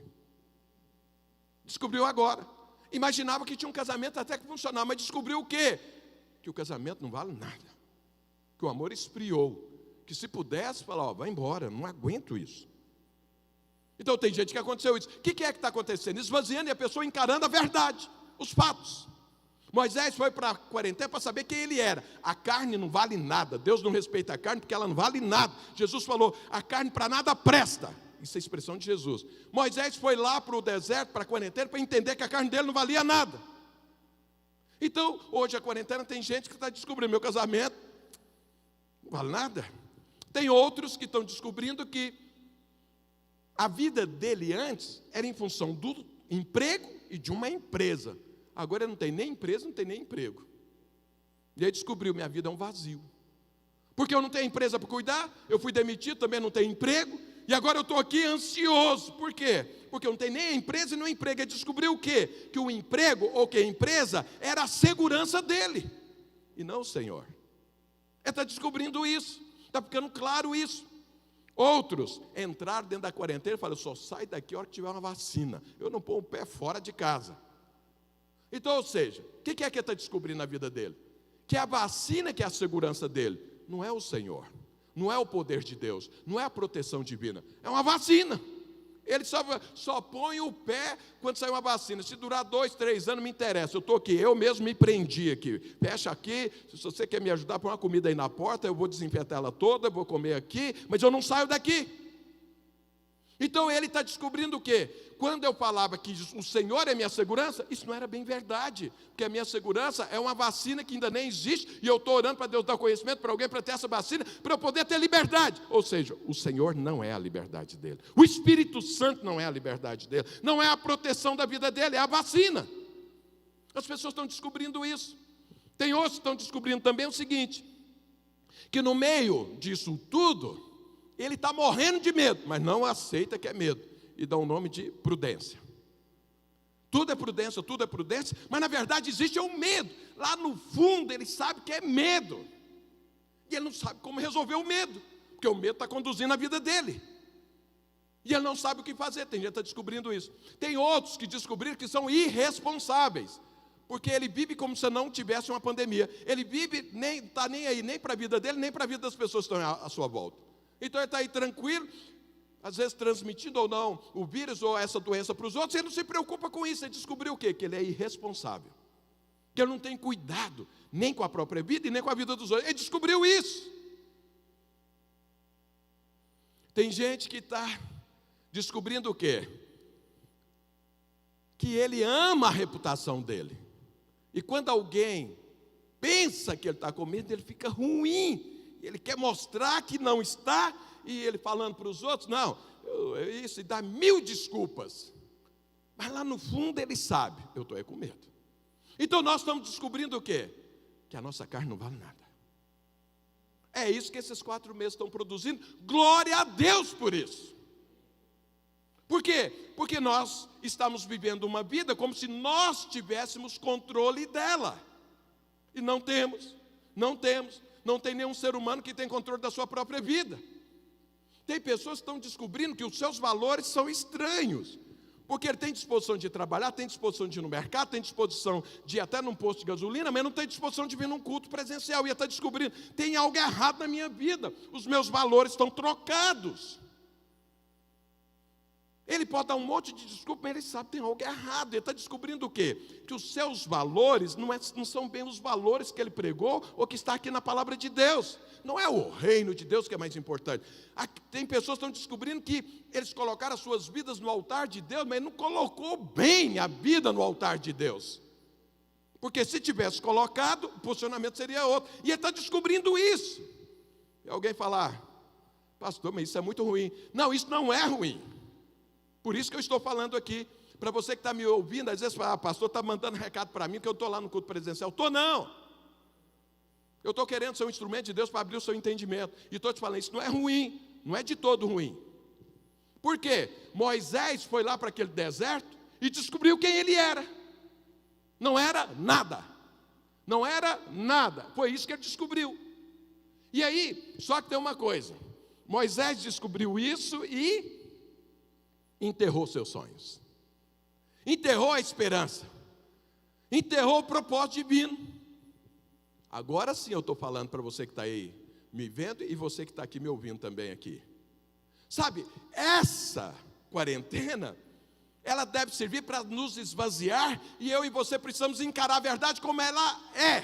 S1: Descobriu agora. Imaginava que tinha um casamento até que funcionava, mas descobriu o quê? Que o casamento não vale nada, que o amor esfriou, que se pudesse falar: vai embora, não aguento isso. Então tem gente que aconteceu isso. O que é que está acontecendo? Esvaziando, e a pessoa encarando a verdade, os fatos. Moisés foi para a quarentena para saber quem ele era. A carne não vale nada, Deus não respeita a carne porque ela não vale nada. Jesus falou: a carne para nada presta. Isso é a expressão de Jesus. Moisés foi lá para o deserto, para a quarentena, para entender que a carne dele não valia nada. Então, hoje a quarentena tem gente que está descobrindo: meu casamento não vale nada. Tem outros que estão descobrindo que a vida dele antes era em função do emprego e de uma empresa. Agora ele não tem nem empresa, não tem nem emprego. E aí descobriu: minha vida é um vazio. Porque eu não tenho empresa para cuidar, eu fui demitido, também não tenho emprego, e agora eu estou aqui ansioso. Por quê? Porque eu não tenho nem a empresa e nem o emprego. Ele descobriu o quê? Que o emprego, ou que a empresa, era a segurança dele, e não o Senhor. Ele está descobrindo isso, está ficando claro isso. Outros entraram dentro da quarentena e falaram, só sai daqui a hora que tiver uma vacina. Eu não ponho o pé fora de casa. Então, ou seja, o que é que ele está descobrindo na vida dele? Que a vacina que é a segurança dele, não é o Senhor, não é o poder de Deus, não é a proteção divina, é uma vacina. Ele só põe o pé quando sair uma vacina. Se durar 2, 3 anos, me interessa. Eu estou aqui, eu mesmo me prendi aqui. Fecha aqui, se você quer me ajudar, põe uma comida aí na porta, eu vou desinfetar ela toda, eu vou comer aqui, mas eu não saio daqui. Então ele está descobrindo o quê? Quando eu falava que o Senhor é minha segurança, isso não era bem verdade, porque a minha segurança é uma vacina que ainda nem existe, e eu estou orando para Deus dar conhecimento para alguém para ter essa vacina, para eu poder ter liberdade. Ou seja, o Senhor não é a liberdade dele, o Espírito Santo não é a liberdade dele, não é a proteção da vida dele, é a vacina. As pessoas estão descobrindo isso. Tem outros que estão descobrindo também o seguinte, que no meio disso tudo, ele está morrendo de medo, mas não aceita que é medo, e dá um nome de prudência. Tudo é prudência, mas na verdade existe um medo. Lá no fundo ele sabe que é medo, e ele não sabe como resolver o medo, porque o medo está conduzindo a vida dele, e ele não sabe o que fazer. Tem gente que está descobrindo isso. Tem outros que descobriram que são irresponsáveis, porque ele vive como se não tivesse uma pandemia. Ele vive, nem está nem aí, nem para a vida dele, nem para a vida das pessoas que estão à sua volta. Então ele está aí tranquilo, às vezes transmitindo ou não o vírus ou essa doença para os outros, ele não se preocupa com isso. Ele descobriu o quê? Que ele é irresponsável, que ele não tem cuidado nem com a própria vida e nem com a vida dos outros. Ele descobriu isso. Tem gente que está descobrindo o quê? Que ele ama a reputação dele, e quando alguém pensa que ele está com medo, ele fica ruim. Ele quer mostrar que não está, e ele falando para os outros, não, isso, e dá 1000 desculpas. Mas lá no fundo ele sabe, eu estou com medo. Então nós estamos descobrindo o quê? Que a nossa carne não vale nada. É isso que esses 4 meses estão produzindo. Glória a Deus por isso. Por quê? Porque nós estamos vivendo uma vida como se nós tivéssemos controle dela. E não temos. Não tem nenhum ser humano que tem controle da sua própria vida. Tem pessoas que estão descobrindo que os seus valores são estranhos, porque ele tem disposição de trabalhar, tem disposição de ir no mercado, tem disposição de ir até num posto de gasolina, mas não tem disposição de vir num culto presencial. E ele está descobrindo, tem algo errado na minha vida, os meus valores estão trocados. Ele pode dar um monte de desculpa, mas ele sabe que tem algo errado. Ele está descobrindo o quê? Que os seus valores não são bem os valores que ele pregou ou que está aqui na palavra de Deus. Não é o reino de Deus que é mais importante. Tem pessoas que estão descobrindo que eles colocaram as suas vidas no altar de Deus, mas não colocou bem a vida no altar de Deus. Porque se tivesse colocado, o posicionamento seria outro. E ele está descobrindo isso. E alguém falar, pastor, mas isso é muito ruim. Não, isso não é ruim. Por isso que eu estou falando aqui, para você que está me ouvindo, às vezes fala, pastor está mandando recado para mim, que eu estou lá no culto presencial. Estou não. Eu estou querendo ser um instrumento de Deus para abrir o seu entendimento. E estou te falando, isso não é ruim, não é de todo ruim. Por quê? Moisés foi lá para aquele deserto e descobriu quem ele era. Não era nada. Não era nada. Foi isso que ele descobriu. E aí, só que tem uma coisa. Moisés descobriu isso e enterrou seus sonhos, enterrou a esperança, enterrou o propósito divino. Agora sim eu estou falando para você que está aí me vendo e você que está aqui me ouvindo também aqui. Sabe, essa quarentena, ela deve servir para nos esvaziar, e eu e você precisamos encarar a verdade como ela é,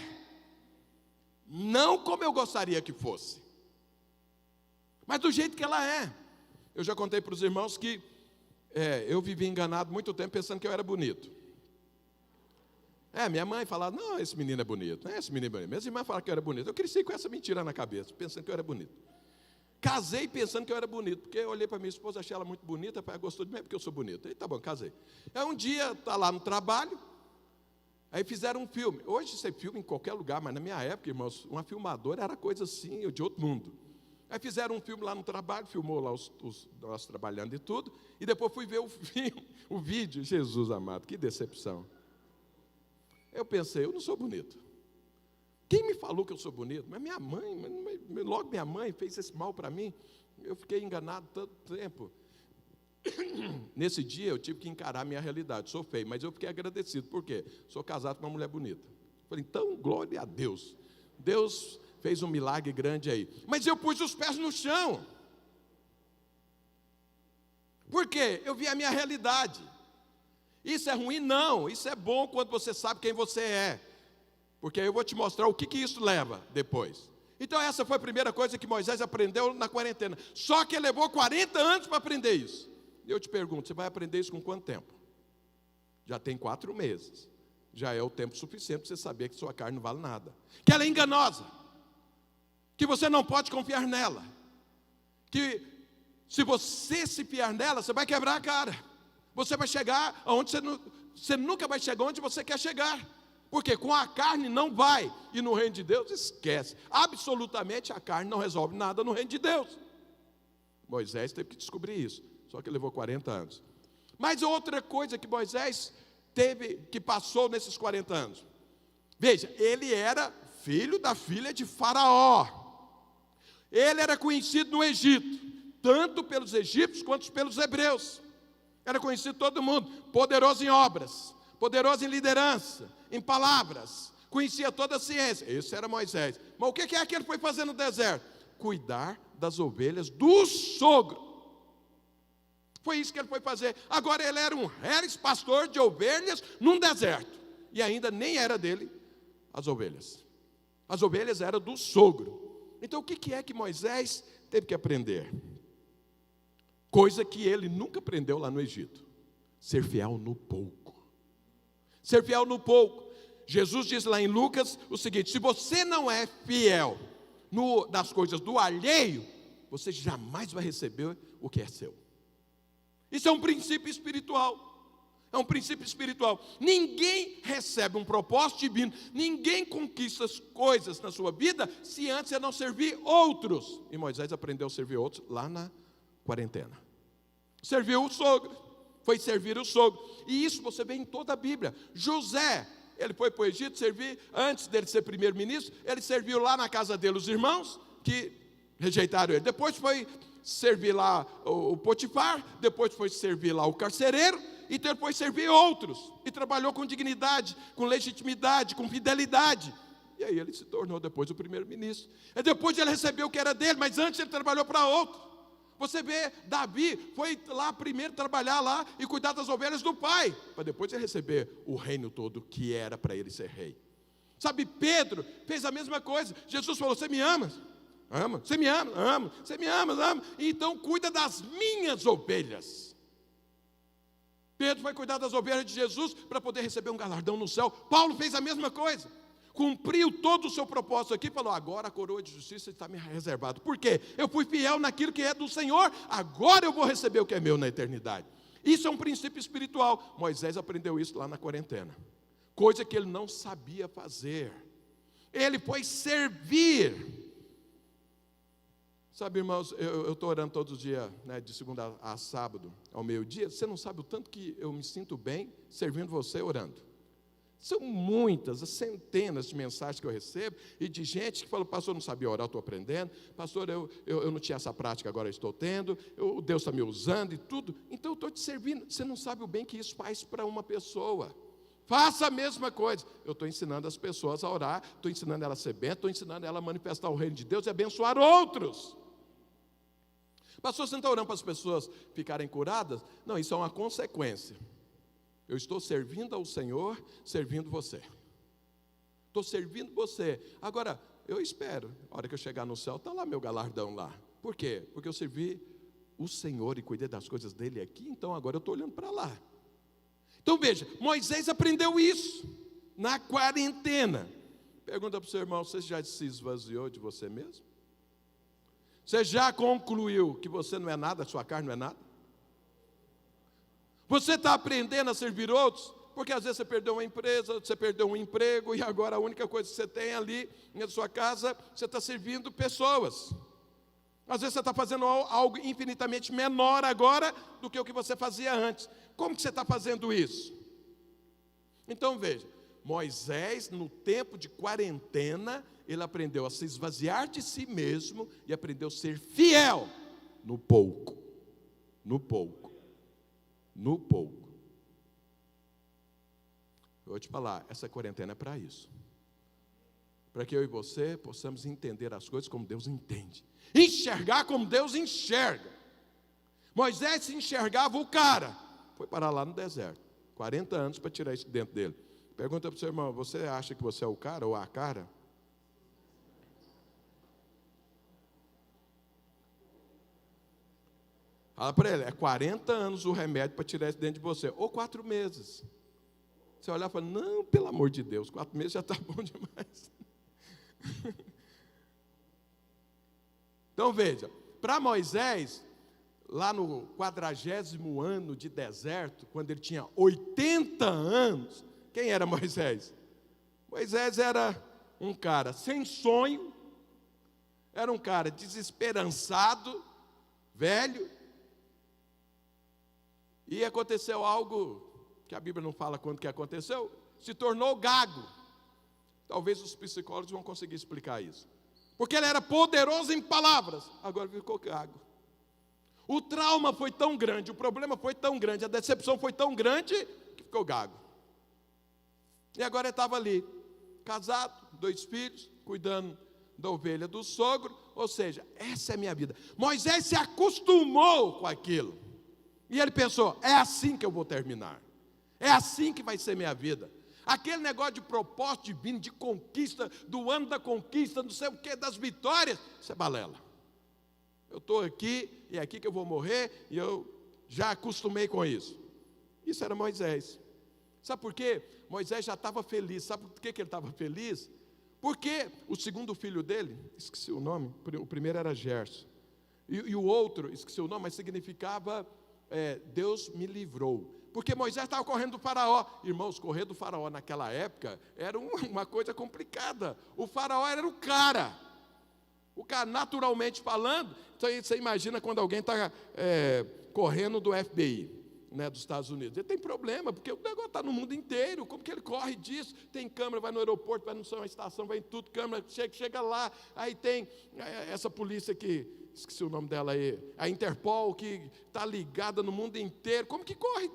S1: não como eu gostaria que fosse, mas do jeito que ela é. Eu já contei para os irmãos que eu vivi enganado muito tempo pensando que eu era bonito. Minha mãe falava, não, esse menino é bonito, esse menino é bonito. Minhas irmãs falavam que eu era bonito. Eu cresci com essa mentira na cabeça, pensando que eu era bonito. Casei pensando que eu era bonito, porque eu olhei para minha esposa, achei ela muito bonita, ela gostou de mim porque eu sou bonito. Aí tá bom, casei. Aí um dia, está lá no trabalho, aí fizeram um filme. Hoje você filma em qualquer lugar, mas na minha época, irmãos, uma filmadora era coisa assim, de outro mundo. Aí fizeram um filme lá no trabalho, filmou lá nós trabalhando e tudo, e depois fui ver o vídeo. Jesus amado, que decepção. Eu pensei, eu não sou bonito. Quem me falou que eu sou bonito? Mas minha mãe, logo minha mãe fez esse mal para mim. Eu fiquei enganado tanto tempo. Nesse dia eu tive que encarar a minha realidade. Sou feio, mas eu fiquei agradecido. Por quê? Sou casado com uma mulher bonita. Falei, então, glória a Deus. Deus fez um milagre grande aí. Mas eu pus os pés no chão. Por quê? Eu vi a minha realidade. Isso é ruim? Não. Isso é bom quando você sabe quem você é. Porque aí eu vou te mostrar o que isso leva depois. Então essa foi a primeira coisa que Moisés aprendeu na quarentena. Só que ele levou 40 anos para aprender isso. E eu te pergunto, você vai aprender isso com quanto tempo? Já tem 4 meses. Já é o tempo suficiente para você saber que sua carne não vale nada. Que ela é enganosa. Que você não pode confiar nela. Que se você se fiar nela, você vai quebrar a cara. Você vai chegar aonde você nunca vai chegar onde você quer chegar. Porque com a carne não vai. E no reino de Deus, esquece. Absolutamente a carne não resolve nada no reino de Deus. Moisés teve que descobrir isso. Só que levou 40 anos. Mas outra coisa que Moisés que passou nesses 40 anos. Veja, ele era filho da filha de Faraó. Ele era conhecido no Egito, tanto pelos egípcios quanto pelos hebreus. Era conhecido todo mundo, poderoso em obras, poderoso em liderança, em palavras, conhecia toda a ciência. Esse era Moisés. Mas o que é que ele foi fazer no deserto? Cuidar das ovelhas do sogro. Foi isso que ele foi fazer. Agora ele era um reles pastor de ovelhas num deserto. E ainda nem era dele as ovelhas. As ovelhas eram do sogro. Então o que é que Moisés teve que aprender? Coisa que ele nunca aprendeu lá no Egito. Ser fiel no pouco. Ser fiel no pouco. Jesus diz lá em Lucas o seguinte: se você não é fiel das coisas do alheio, você jamais vai receber o que é seu. Isso é um princípio espiritual. É um princípio espiritual. Ninguém recebe um propósito divino, ninguém conquista as coisas na sua vida se antes você não servir outros. E Moisés aprendeu a servir outros lá na quarentena. Serviu o sogro, foi servir o sogro. E isso você vê em toda a Bíblia. José, ele foi para o Egito servir, antes dele ser primeiro-ministro, ele serviu lá na casa dele os irmãos que rejeitaram ele. Depois foi servir lá o Potifar, depois foi servir lá o carcereiro, e depois servir outros, e trabalhou com dignidade, com legitimidade, com fidelidade, e aí ele se tornou depois o primeiro-ministro. E depois ele recebeu o que era dele, mas antes ele trabalhou para outro. Você vê, Davi foi lá primeiro trabalhar lá e cuidar das ovelhas do pai, para depois ele receber o reino todo que era para ele ser rei. Sabe, Pedro fez a mesma coisa. Jesus falou: você me ama? Ama. Você me ama? Amo. Você me ama? Amo. Então cuida das minhas ovelhas. Pedro foi cuidar das ovelhas de Jesus para poder receber um galardão no céu. Paulo fez a mesma coisa. Cumpriu todo o seu propósito aqui, falou: agora a coroa de justiça está me reservada. Por quê? Eu fui fiel naquilo que é do Senhor, agora eu vou receber o que é meu na eternidade. Isso é um princípio espiritual. Moisés aprendeu isso lá na quarentena. Coisa que ele não sabia fazer. Ele foi servir. Sabe, irmãos, eu estou orando todos os dias, né, de segunda a sábado, ao meio-dia. Você não sabe o tanto que eu me sinto bem servindo você orando. São muitas, centenas de mensagens que eu recebo, e de gente que fala: pastor, eu não sabia orar, eu estou aprendendo. Pastor, eu não tinha essa prática, agora eu estou tendo. Deus está me usando e tudo. Então eu estou te servindo. Você não sabe o bem que isso faz para uma pessoa. Faça a mesma coisa. Eu estou ensinando as pessoas a orar, estou ensinando ela a ser bem, estou ensinando ela a manifestar o reino de Deus e abençoar outros. Pastor, você não está orando para as pessoas ficarem curadas? Não, isso é uma consequência. Eu estou servindo ao Senhor, servindo você. Estou servindo você. Agora, eu espero, a hora que eu chegar no céu, está lá meu galardão lá. Por quê? Porque eu servi o Senhor e cuidei das coisas dele aqui, então agora eu estou olhando para lá. Então veja, Moisés aprendeu isso na quarentena. Pergunta para o seu irmão: você já se esvaziou de você mesmo? Você já concluiu que você não é nada, a sua carne não é nada? Você está aprendendo a servir outros? Porque às vezes você perdeu uma empresa, você perdeu um emprego, e agora a única coisa que você tem ali na sua casa, você está servindo pessoas. Às vezes você está fazendo algo infinitamente menor agora do que o que você fazia antes. Como que você está fazendo isso? Então veja, Moisés, no tempo de quarentena, ele aprendeu a se esvaziar de si mesmo e aprendeu a ser fiel no pouco. No pouco. No pouco. Eu vou te falar, essa quarentena é para isso. Para que eu e você possamos entender as coisas como Deus entende. Enxergar como Deus enxerga. Moisés se enxergava o cara. Foi parar lá no deserto. 40 anos para tirar isso de dentro dele. Pergunta para o seu irmão, você acha que você é o cara ou a cara? Fala para ele, é 40 anos o remédio para tirar isso dentro de você. Ou 4 meses. Você olhar e fala, não, pelo amor de Deus, 4 meses já está bom demais. Então veja, para Moisés, lá no 40º ano de deserto, quando ele tinha 80 anos, quem era Moisés? Moisés era um cara sem sonho, era um cara desesperançado, velho, e aconteceu algo que a Bíblia não fala quando que aconteceu, se tornou gago. Talvez os psicólogos vão conseguir explicar isso. Porque ele era poderoso em palavras, agora ficou gago. O trauma foi tão grande, o problema foi tão grande, a decepção foi tão grande, que ficou gago. E agora ele estava ali, casado, 2 filhos, cuidando da ovelha do sogro, ou seja, essa é a minha vida. Moisés se acostumou com aquilo. E ele pensou, é assim que eu vou terminar. É assim que vai ser minha vida. Aquele negócio de propósito divino, de conquista, do ano da conquista, não sei o que, das vitórias, isso é balela. Eu estou aqui, e é aqui que eu vou morrer, e eu já acostumei com isso. Isso era Moisés. Sabe por quê? Moisés já estava feliz. Sabe por que ele estava feliz? Porque o segundo filho dele, esqueci o nome, o primeiro era Gerson. E o outro, esqueci o nome, mas significava, Deus me livrou. Porque Moisés estava correndo do faraó. Irmãos, correr do faraó naquela época era uma coisa complicada. O faraó era o cara. O cara, naturalmente falando, então você imagina quando alguém está correndo do FBI, né, dos Estados Unidos. Ele tem problema, porque o negócio está no mundo inteiro. Como que ele corre disso? Tem câmera, vai no aeroporto, vai numa estação, vai em tudo, câmera, chega lá. Aí tem essa polícia que, esqueci o nome dela aí, a Interpol, que está ligada no mundo inteiro. Como que corre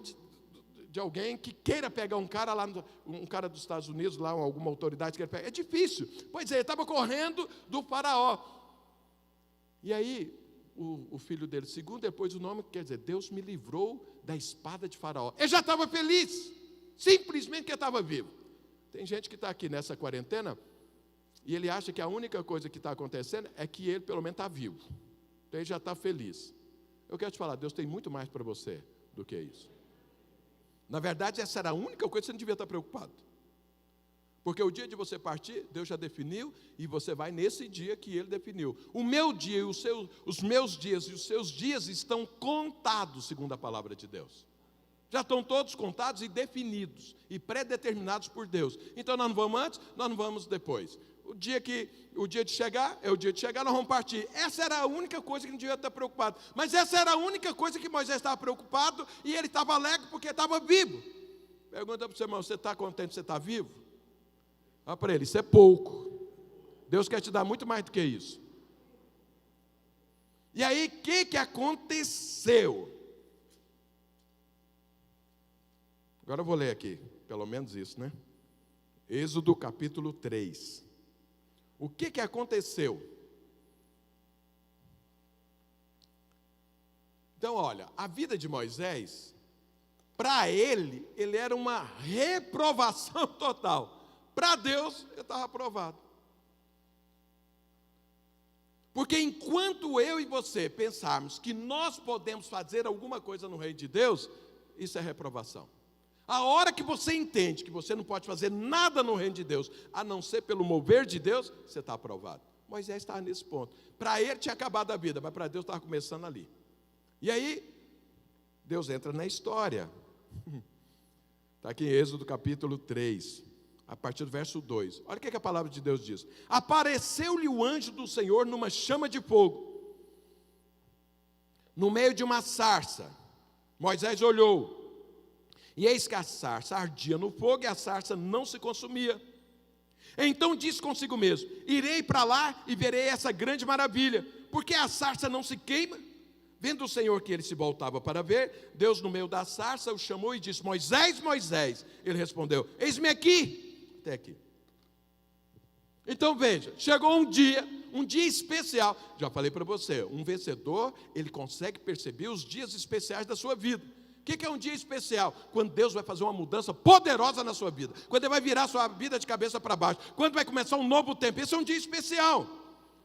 S1: de alguém que queira pegar um cara lá, um cara dos Estados Unidos, lá alguma autoridade que ele pega? É difícil. Pois é, ele estava correndo do faraó. E aí, o filho dele, segundo depois o nome, quer dizer, Deus me livrou da espada de faraó. Ele já estava feliz, simplesmente que ele estava vivo. Tem gente que está aqui nessa quarentena, e ele acha que a única coisa que está acontecendo é que ele pelo menos está vivo. Então ele já está feliz. Eu quero te falar, Deus tem muito mais para você do que isso. Na verdade, essa era a única coisa que você não devia estar preocupado. Porque o dia de você partir, Deus já definiu, e você vai nesse dia que Ele definiu. O meu dia, os meus dias e os seus dias estão contados, segundo a palavra de Deus. Já estão todos contados e definidos, e pré-determinados por Deus. Então nós não vamos antes, nós não vamos depois. O dia de chegar, é o dia de chegar, nós vamos partir. Essa era a única coisa que não devia estar preocupado. Mas essa era a única coisa que Moisés estava preocupado, e ele estava alegre porque estava vivo. Pergunta para o seu irmão, você está contente que você está vivo? Olha para ele, isso é pouco. Deus quer te dar muito mais do que isso. E aí, o que aconteceu? Agora eu vou ler aqui, pelo menos isso, né? Êxodo capítulo 3. O que aconteceu? Então, olha, a vida de Moisés, para ele era uma reprovação total. Para Deus, ele estava aprovado. Porque enquanto eu e você pensarmos que nós podemos fazer alguma coisa no reino de Deus, isso é reprovação. A hora que você entende que você não pode fazer nada no reino de Deus, a não ser pelo mover de Deus, você está aprovado. Moisés estava nesse ponto. Para ele tinha acabado a vida, mas para Deus estava começando ali. E aí, Deus entra na história. Está aqui em Êxodo capítulo 3, a partir do verso 2. Olha o que a palavra de Deus diz. Apareceu-lhe o anjo do Senhor numa chama de fogo, no meio de uma sarça. Moisés olhou, e eis que a sarça ardia no fogo, e a sarça não se consumia. Então disse consigo mesmo, irei para lá e verei essa grande maravilha, porque a sarça não se queima. Vendo o Senhor que ele se voltava para ver, Deus no meio da sarça o chamou e disse: Moisés, Moisés. Ele respondeu: eis-me aqui. Até aqui. Então veja, chegou um dia especial. Já falei para você, um vencedor, ele consegue perceber os dias especiais da sua vida. O que é um dia especial? Quando Deus vai fazer uma mudança poderosa na sua vida. Quando Ele vai virar a sua vida de cabeça para baixo. Quando vai começar um novo tempo. Esse é um dia especial.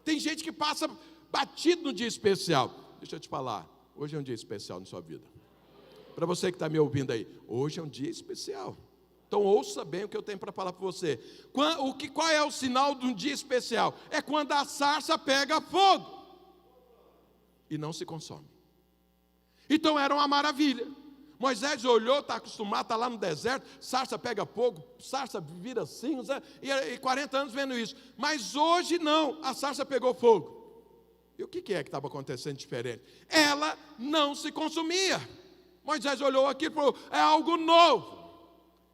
S1: Tem gente que passa batido no dia especial. Deixa eu te falar, hoje é um dia especial na sua vida. Para você que está me ouvindo aí, hoje é um dia especial. Então ouça bem o que eu tenho para falar para você. Qual é o sinal de um dia especial? É quando a sarça pega fogo e não se consome. Então era uma maravilha. Moisés olhou, está acostumado, está lá no deserto, sarça pega fogo, sarça vira assim, e 40 anos vendo isso. Mas hoje não, a sarça pegou fogo. E o que é que estava acontecendo diferente? Ela não se consumia. Moisés olhou aqui e falou: é algo novo.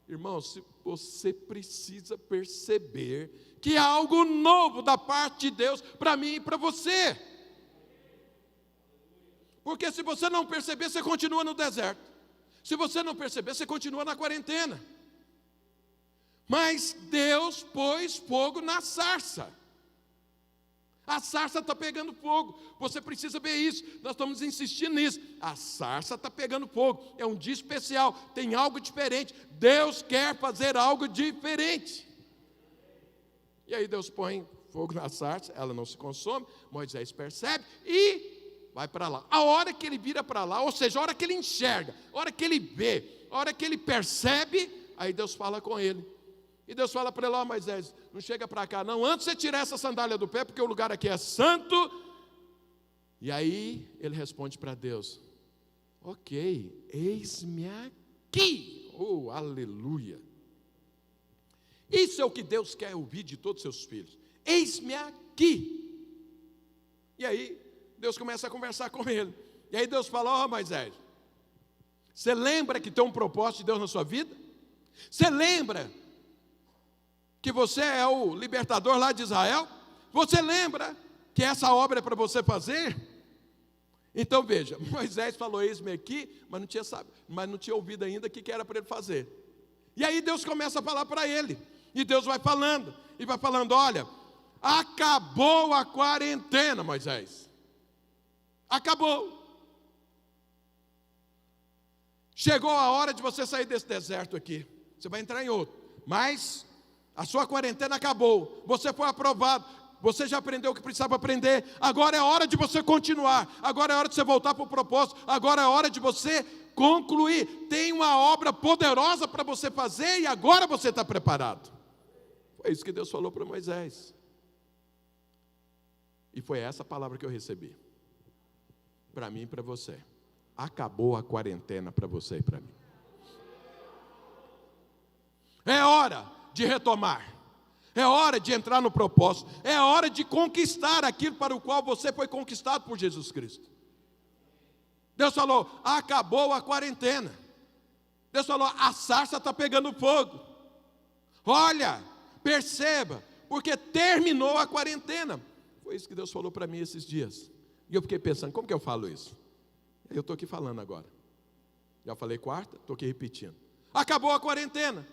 S1: Irmão, você precisa perceber que é algo novo da parte de Deus para mim e para você. Porque se você não perceber, você continua no deserto. Se você não perceber, você continua na quarentena. Mas Deus pôs fogo na sarça. A sarça está pegando fogo. Você precisa ver isso. Nós estamos insistindo nisso. A sarça está pegando fogo. É um dia especial. Tem algo diferente. Deus quer fazer algo diferente. E aí Deus põe fogo na sarça. Ela não se consome. Moisés percebe e vai para lá. A hora que ele vira para lá, ou seja, a hora que ele enxerga, a hora que ele vê, a hora que ele percebe, aí Deus fala com ele. E Deus fala para ele: ó, Moisés, não chega para cá não, antes de você tirar essa sandália do pé, porque o lugar aqui é santo. E aí ele responde para Deus: ok, eis-me aqui. Oh, aleluia. Isso é o que Deus quer ouvir de todos os seus filhos. Eis-me aqui. E aí Deus começa a conversar com ele. E aí Deus fala: ó, Moisés, você lembra que tem um propósito de Deus na sua vida? Você lembra que você é o libertador lá de Israel? Você lembra que essa obra é para você fazer? Então veja, Moisés falou: eis-me aqui, mas não tinha ouvido ainda o que era para ele fazer. E aí Deus começa a falar para ele, e Deus vai falando, e vai falando: olha, acabou a quarentena, Moisés. Acabou. Chegou a hora de você sair desse deserto aqui. Você vai entrar em outro, mas a sua quarentena acabou, você foi aprovado, você já aprendeu o que precisava aprender, agora é hora de você continuar, agora é hora de você voltar para o propósito, agora é hora de você concluir, tem uma obra poderosa para você fazer e agora você está preparado. Foi isso que Deus falou para Moisés, e foi essa palavra que eu recebi, para mim e para você. Acabou a quarentena para você e para mim. É hora de retomar, é hora de entrar no propósito, é hora de conquistar aquilo para o qual você foi conquistado por Jesus Cristo. Deus falou: acabou a quarentena. Deus falou: a sarça está pegando fogo. Olha, perceba, porque terminou a quarentena. Foi isso que Deus falou para mim esses dias. E eu fiquei pensando: como que eu falo isso? Eu estou aqui falando agora. Já falei quarta, estou aqui repetindo. Acabou a quarentena.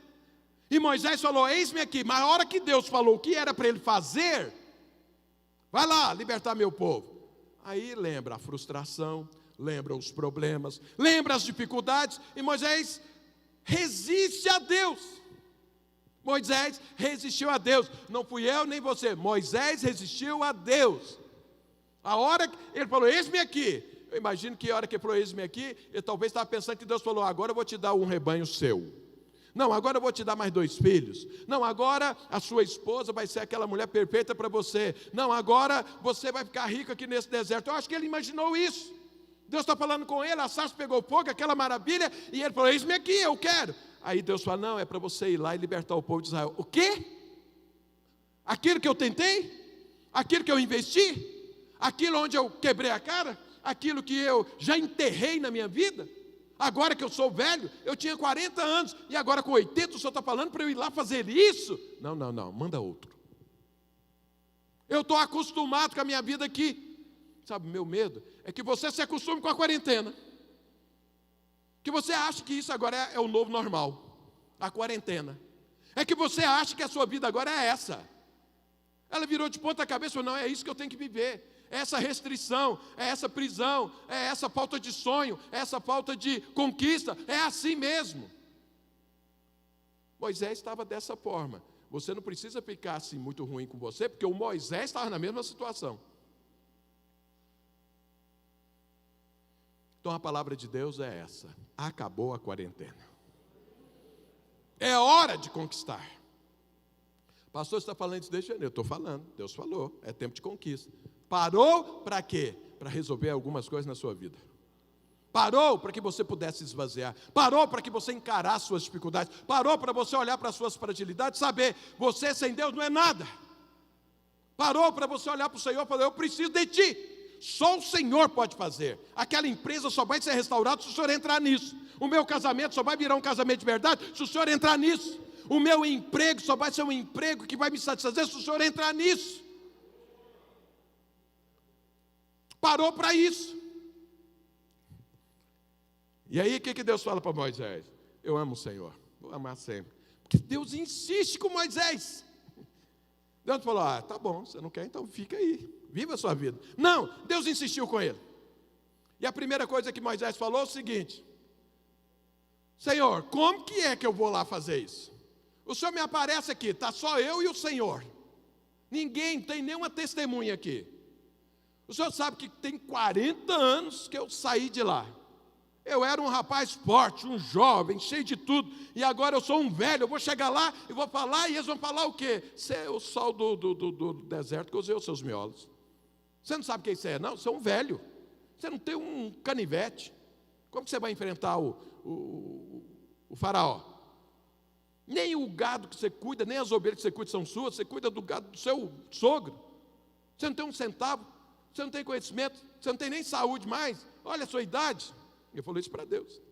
S1: E Moisés falou: eis-me aqui. Mas a hora que Deus falou o que era para ele fazer, vai lá libertar meu povo. Aí lembra a frustração, lembra os problemas, lembra as dificuldades. E Moisés resiste a Deus. Moisés resistiu a Deus. Não fui eu nem você. Moisés resistiu a Deus. A hora que ele falou: eis-me aqui. Eu imagino que a hora que ele falou: eis-me aqui, ele talvez estava pensando que Deus falou: agora eu vou te dar um rebanho seu. Não, agora eu vou te dar mais 2 filhos. Não, agora a sua esposa vai ser aquela mulher perfeita para você. Não, agora você vai ficar rico aqui nesse deserto. Eu acho que ele imaginou isso. Deus está falando com ele, a sarça pegou fogo, aquela maravilha, e ele falou: eis-me aqui, eu quero. Aí Deus fala: não, é para você ir lá e libertar o povo de Israel. O quê? Aquilo que eu tentei? Aquilo que eu investi? Aquilo onde eu quebrei a cara? Aquilo que eu já enterrei na minha vida? Agora que eu sou velho, eu tinha 40 anos, e agora com 80 o senhor está falando para eu ir lá fazer isso? Não, manda outro. Eu estou acostumado com a minha vida aqui. Sabe, o meu medo é que você se acostume com a quarentena. Que você ache que isso agora é o novo normal. A quarentena. É que você acha que a sua vida agora é essa. Ela virou de ponta cabeça e falou, não, é isso que eu tenho que viver. É essa restrição, é essa prisão, é essa falta de sonho, é essa falta de conquista. É assim mesmo. Moisés estava dessa forma. Você não precisa ficar assim muito ruim com você, porque o Moisés estava na mesma situação. Então a palavra de Deus é essa: acabou a quarentena. É hora de conquistar. Pastor, você está falando isso desde janeiro? Eu estou falando, Deus falou, é tempo de conquista. Parou para quê? Para resolver algumas coisas na sua vida. Parou para que você pudesse esvaziar. Parou para que você encarasse suas dificuldades. Parou para você olhar para as suas fragilidades, saber, você sem Deus não é nada. Parou para você olhar para o Senhor e falar, eu preciso de Ti. Só o Senhor pode fazer. Aquela empresa só vai ser restaurada se o Senhor entrar nisso. O meu casamento só vai virar um casamento de verdade se o Senhor entrar nisso. O meu emprego só vai ser um emprego que vai me satisfazer se o Senhor entrar nisso. Parou para isso. E aí o que Deus fala para Moisés? Eu amo o Senhor, vou amar sempre. Porque Deus insiste com Moisés. Deus falou, tá bom, você não quer, então fica aí, viva a sua vida. Não, Deus insistiu com ele. E a primeira coisa que Moisés falou é o seguinte: Senhor, como que é que eu vou lá fazer isso? O Senhor me aparece aqui, está só eu e o Senhor. Ninguém, tem nenhuma testemunha aqui. O Senhor sabe que tem 40 anos que eu saí de lá. Eu era um rapaz forte, um jovem, cheio de tudo, e agora eu sou um velho. Eu vou chegar lá e vou falar, e eles vão falar o quê? Você é o sol do deserto que usei os seus miolos. Você não sabe quem você é, não? Você é um velho. Você não tem um canivete. Como que você vai enfrentar o faraó? Nem o gado que você cuida, nem as ovelhas que você cuida são suas. Você cuida do gado do seu sogro. Você não tem um centavo, você não tem conhecimento, você não tem nem saúde mais. Olha a sua idade. Eu falei isso para Deus.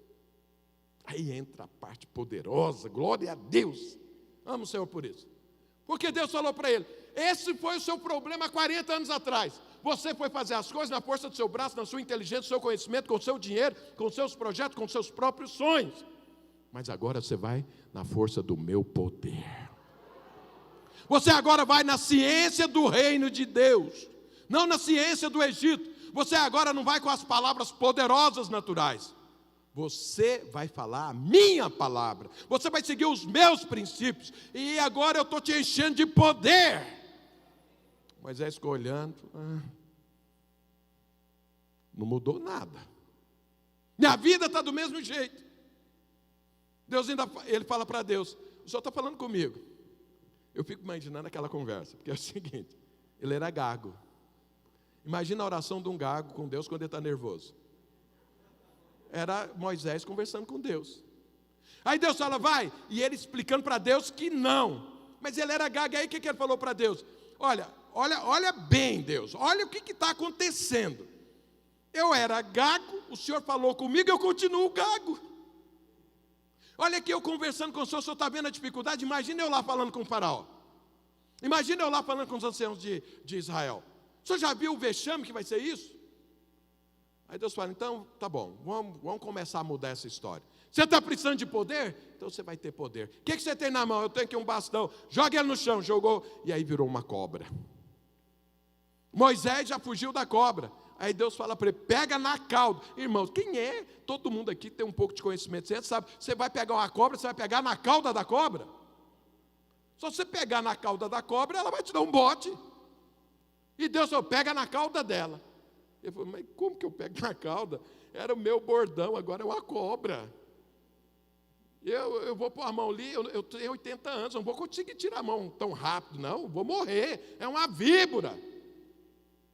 S1: Aí entra a parte poderosa, glória a Deus. Amo o Senhor por isso. Porque Deus falou para ele, esse foi o seu problema há 40 anos atrás. Você foi fazer as coisas na força do seu braço, na sua inteligência, no seu conhecimento, com o seu dinheiro, com os seus projetos, com os seus próprios sonhos. Mas agora você vai na força do meu poder. Você agora vai na ciência do reino de Deus, não na ciência do Egito. Você agora não vai com as palavras poderosas naturais. Você vai falar a minha palavra. Você vai seguir os meus princípios. E agora eu estou te enchendo de poder. Moisés ficou olhando. Não mudou nada. Minha vida está do mesmo jeito. Ele fala para Deus, o Senhor está falando comigo. Eu fico imaginando aquela conversa. Porque é o seguinte, ele era gago. Imagina a oração de um gago com Deus quando ele está nervoso. Era Moisés conversando com Deus. Aí Deus fala, vai. E ele explicando para Deus que não. Mas ele era gago. Aí o que ele falou para Deus? Olha bem, Deus. Olha o que está acontecendo. Eu era gago, o Senhor falou comigo, eu continuo gago. Olha aqui eu conversando com o Senhor está vendo a dificuldade? Imagina eu lá falando com o faraó. Imagina eu lá falando com os anciãos de Israel. O senhor já viu o vexame que vai ser isso? Aí Deus fala, então, tá bom, vamos começar a mudar essa história. Você está precisando de poder? Então você vai ter poder. O que você tem na mão? Eu tenho aqui um bastão. Joga ele no chão, jogou, e aí virou uma cobra. Moisés já fugiu da cobra. Aí Deus fala para ele, pega na cauda. Irmãos, quem é? Todo mundo aqui tem um pouco de conhecimento. Você sabe, você vai pegar uma cobra, você vai pegar na cauda da cobra. Só você pegar na cauda da cobra, ela vai te dar um bote. E Deus falou, pega na cauda dela. Ele falou, mas como que eu pego na cauda? Era o meu bordão, agora é uma cobra. Eu vou pôr a mão ali, eu tenho 80 anos, não vou conseguir tirar a mão tão rápido, não, vou morrer. É uma víbora.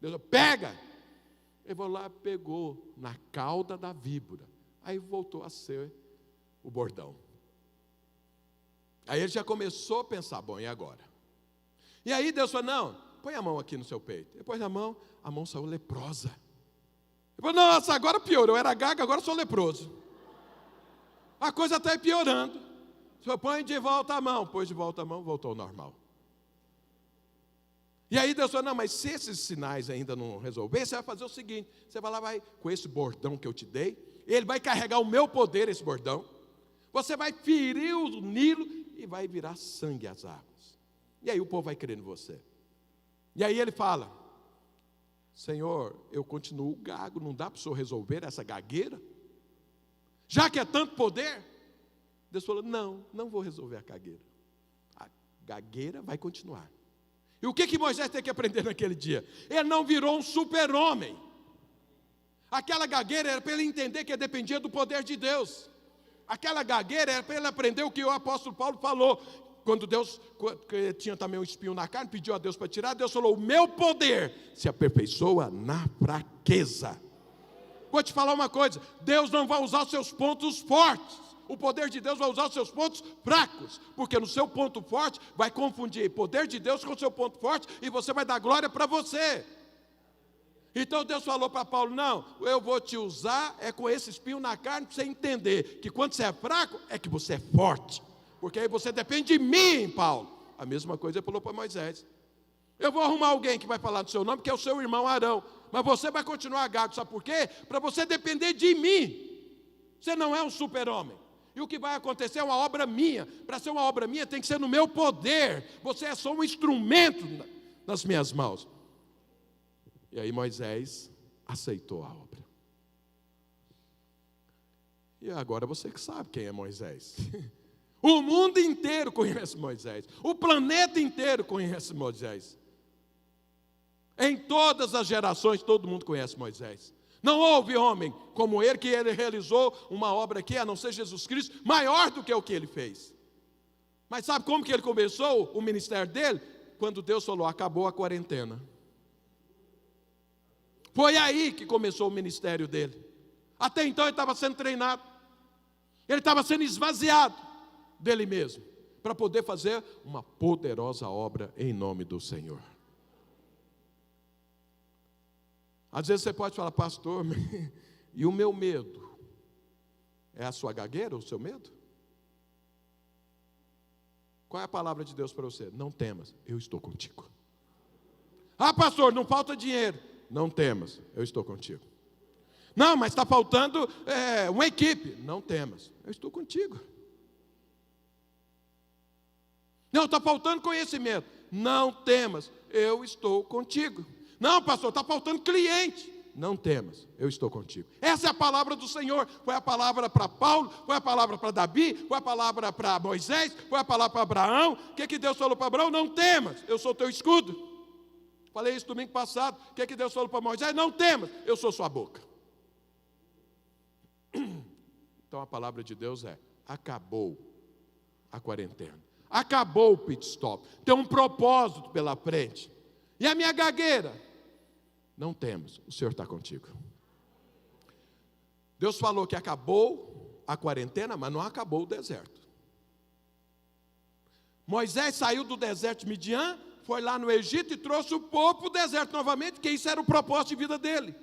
S1: Deus falou, pega. Ele falou lá, pegou na cauda da víbora. Aí voltou a ser o bordão. Aí ele já começou a pensar, bom, e agora? E aí Deus falou, não, põe a mão aqui no seu peito. Ele pôs a mão saiu leprosa. Ele falou, nossa, agora piorou. Eu era gaga, agora sou leproso. A coisa está piorando. O senhor põe de volta a mão. Pôs de volta a mão, voltou ao normal. E aí Deus falou, não, mas se esses sinais ainda não resolver, você vai fazer o seguinte, você vai lá, vai com esse bordão que eu te dei, ele vai carregar o meu poder, esse bordão, você vai ferir o Nilo e vai virar sangue as águas. E aí o povo vai crer em você. E aí ele fala, Senhor, eu continuo gago, não dá para o Senhor resolver essa gagueira? Já que é tanto poder? Deus falou, não vou resolver a gagueira. A gagueira vai continuar. E o que Moisés tem que aprender naquele dia? Ele não virou um super-homem. Aquela gagueira era para ele entender que dependia do poder de Deus. Aquela gagueira era para ele aprender o que o apóstolo Paulo falou. Quando Deus, que tinha também um espinho na carne, pediu a Deus para tirar, Deus falou, o meu poder se aperfeiçoa na fraqueza. Vou te falar uma coisa, Deus não vai usar os seus pontos fortes. O poder de Deus vai usar os seus pontos fracos, porque no seu ponto forte vai confundir o poder de Deus com o seu ponto forte e você vai dar glória para você. Então Deus falou para Paulo, não, eu vou te usar com esse espinho na carne para você entender que quando você é fraco é que você é forte, porque aí você depende de mim, Paulo. A mesma coisa ele falou para Moisés. Eu vou arrumar alguém que vai falar do seu nome, que é o seu irmão Arão, mas você vai continuar gago, sabe por quê? Para você depender de mim. Você não é um super-homem. E o que vai acontecer é uma obra minha. Para ser uma obra minha tem que ser no meu poder. Você é só um instrumento nas minhas mãos. E aí Moisés aceitou a obra. E agora você que sabe quem é Moisés. O mundo inteiro conhece Moisés. O planeta inteiro conhece Moisés. Em todas as gerações todo mundo conhece Moisés. Não houve homem como ele, que ele realizou uma obra aqui, a não ser Jesus Cristo, maior do que o que ele fez. Mas sabe como que ele começou o ministério dele? Quando Deus falou, acabou a quarentena. Foi aí que começou o ministério dele. Até então ele estava sendo treinado. Ele estava sendo esvaziado dele mesmo, para poder fazer uma poderosa obra em nome do Senhor. Às vezes você pode falar, pastor, e o meu medo? É a sua gagueira, o seu medo? Qual é a palavra de Deus para você? Não temas, eu estou contigo. Ah, pastor, não falta dinheiro. Não temas, eu estou contigo. Não, mas está faltando uma equipe. Não temas, eu estou contigo. Não, está faltando conhecimento. Não temas, eu estou contigo. Não, pastor, está faltando cliente. Não temas, eu estou contigo. Essa é a palavra do Senhor. Foi a palavra para Paulo, foi a palavra para Davi, foi a palavra para Moisés, foi a palavra para Abraão. O que Deus falou para Abraão? Não temas, eu sou teu escudo. Falei isso domingo passado. O que Deus falou para Moisés? Não temas, eu sou sua boca. Então a palavra de Deus é, acabou a quarentena. Acabou o pit stop. Tem um propósito pela frente. E a minha gagueira? Não temos, o Senhor está contigo. Deus falou que acabou a quarentena, mas não acabou o deserto. Moisés saiu do deserto de Midian, foi lá no Egito e trouxe o povo para o deserto novamente, porque isso era o propósito de vida dele.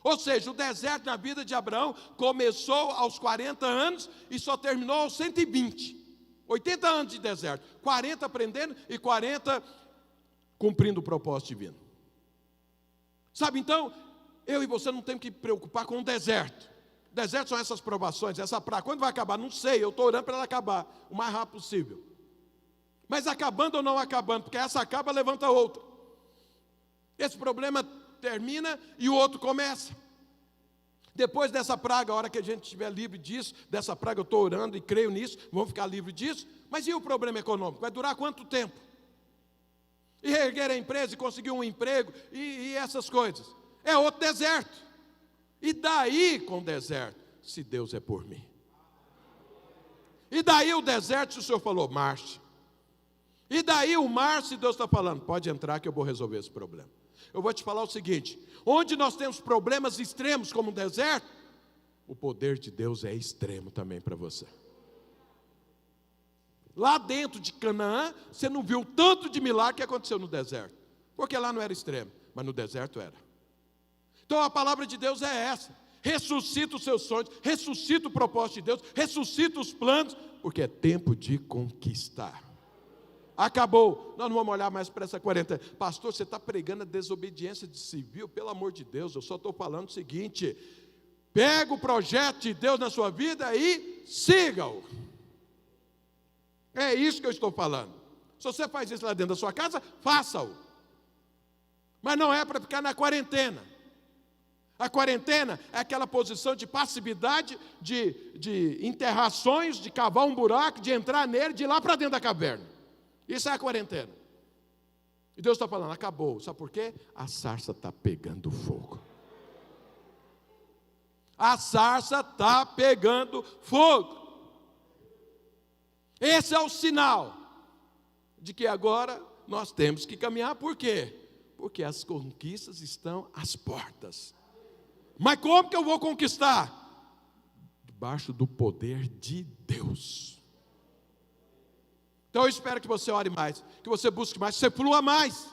S1: Ou seja, o deserto na vida de Abraão começou aos 40 anos e só terminou aos 120. 80 anos de deserto, 40 aprendendo e 40 cumprindo o propósito divino. Sabe, então, eu e você não temos que preocupar com o deserto. O deserto são essas provações, essa praga. Quando vai acabar? Não sei, eu estou orando para ela acabar o mais rápido possível. Mas acabando ou não acabando, porque essa acaba, levanta outra. Esse problema termina e o outro começa. Depois dessa praga, a hora que a gente estiver livre disso, dessa praga eu estou orando e creio nisso, vamos ficar livre disso. Mas e o problema econômico? Vai durar quanto tempo? E reerguer a empresa e conseguir um emprego e essas coisas. É outro deserto. E daí com o deserto, se Deus é por mim? E daí o deserto, se o Senhor falou, marche. E daí o mar, se Deus está falando, pode entrar que eu vou resolver esse problema. Eu vou te falar o seguinte, onde nós temos problemas extremos como o deserto, o poder de Deus é extremo também para você. Lá dentro de Canaã, você não viu o tanto de milagre que aconteceu no deserto. Porque lá não era extremo, mas no deserto era. Então a palavra de Deus é essa. Ressuscita os seus sonhos, ressuscita o propósito de Deus, ressuscita os planos, porque é tempo de conquistar. Acabou. Nós não vamos olhar mais para essa quarentena. Pastor, você está pregando a desobediência de civil? Pelo amor de Deus, eu só estou falando o seguinte: pega o projeto de Deus na sua vida e siga-o. É isso que eu estou falando. Se você faz isso lá dentro da sua casa, faça-o. Mas não é para ficar na quarentena. A quarentena é aquela posição de passividade, de enterrar sonhos, de cavar um buraco, de entrar nele, de ir lá para dentro da caverna. Isso é a quarentena. E Deus está falando, acabou. Sabe por quê? A sarça está pegando fogo. A sarça está pegando fogo. Esse é o sinal de que agora nós temos que caminhar. Por quê? Porque as conquistas estão às portas. Mas como que eu vou conquistar? Debaixo do poder de Deus. Então eu espero que você ore mais, que você busque mais, que você flua mais.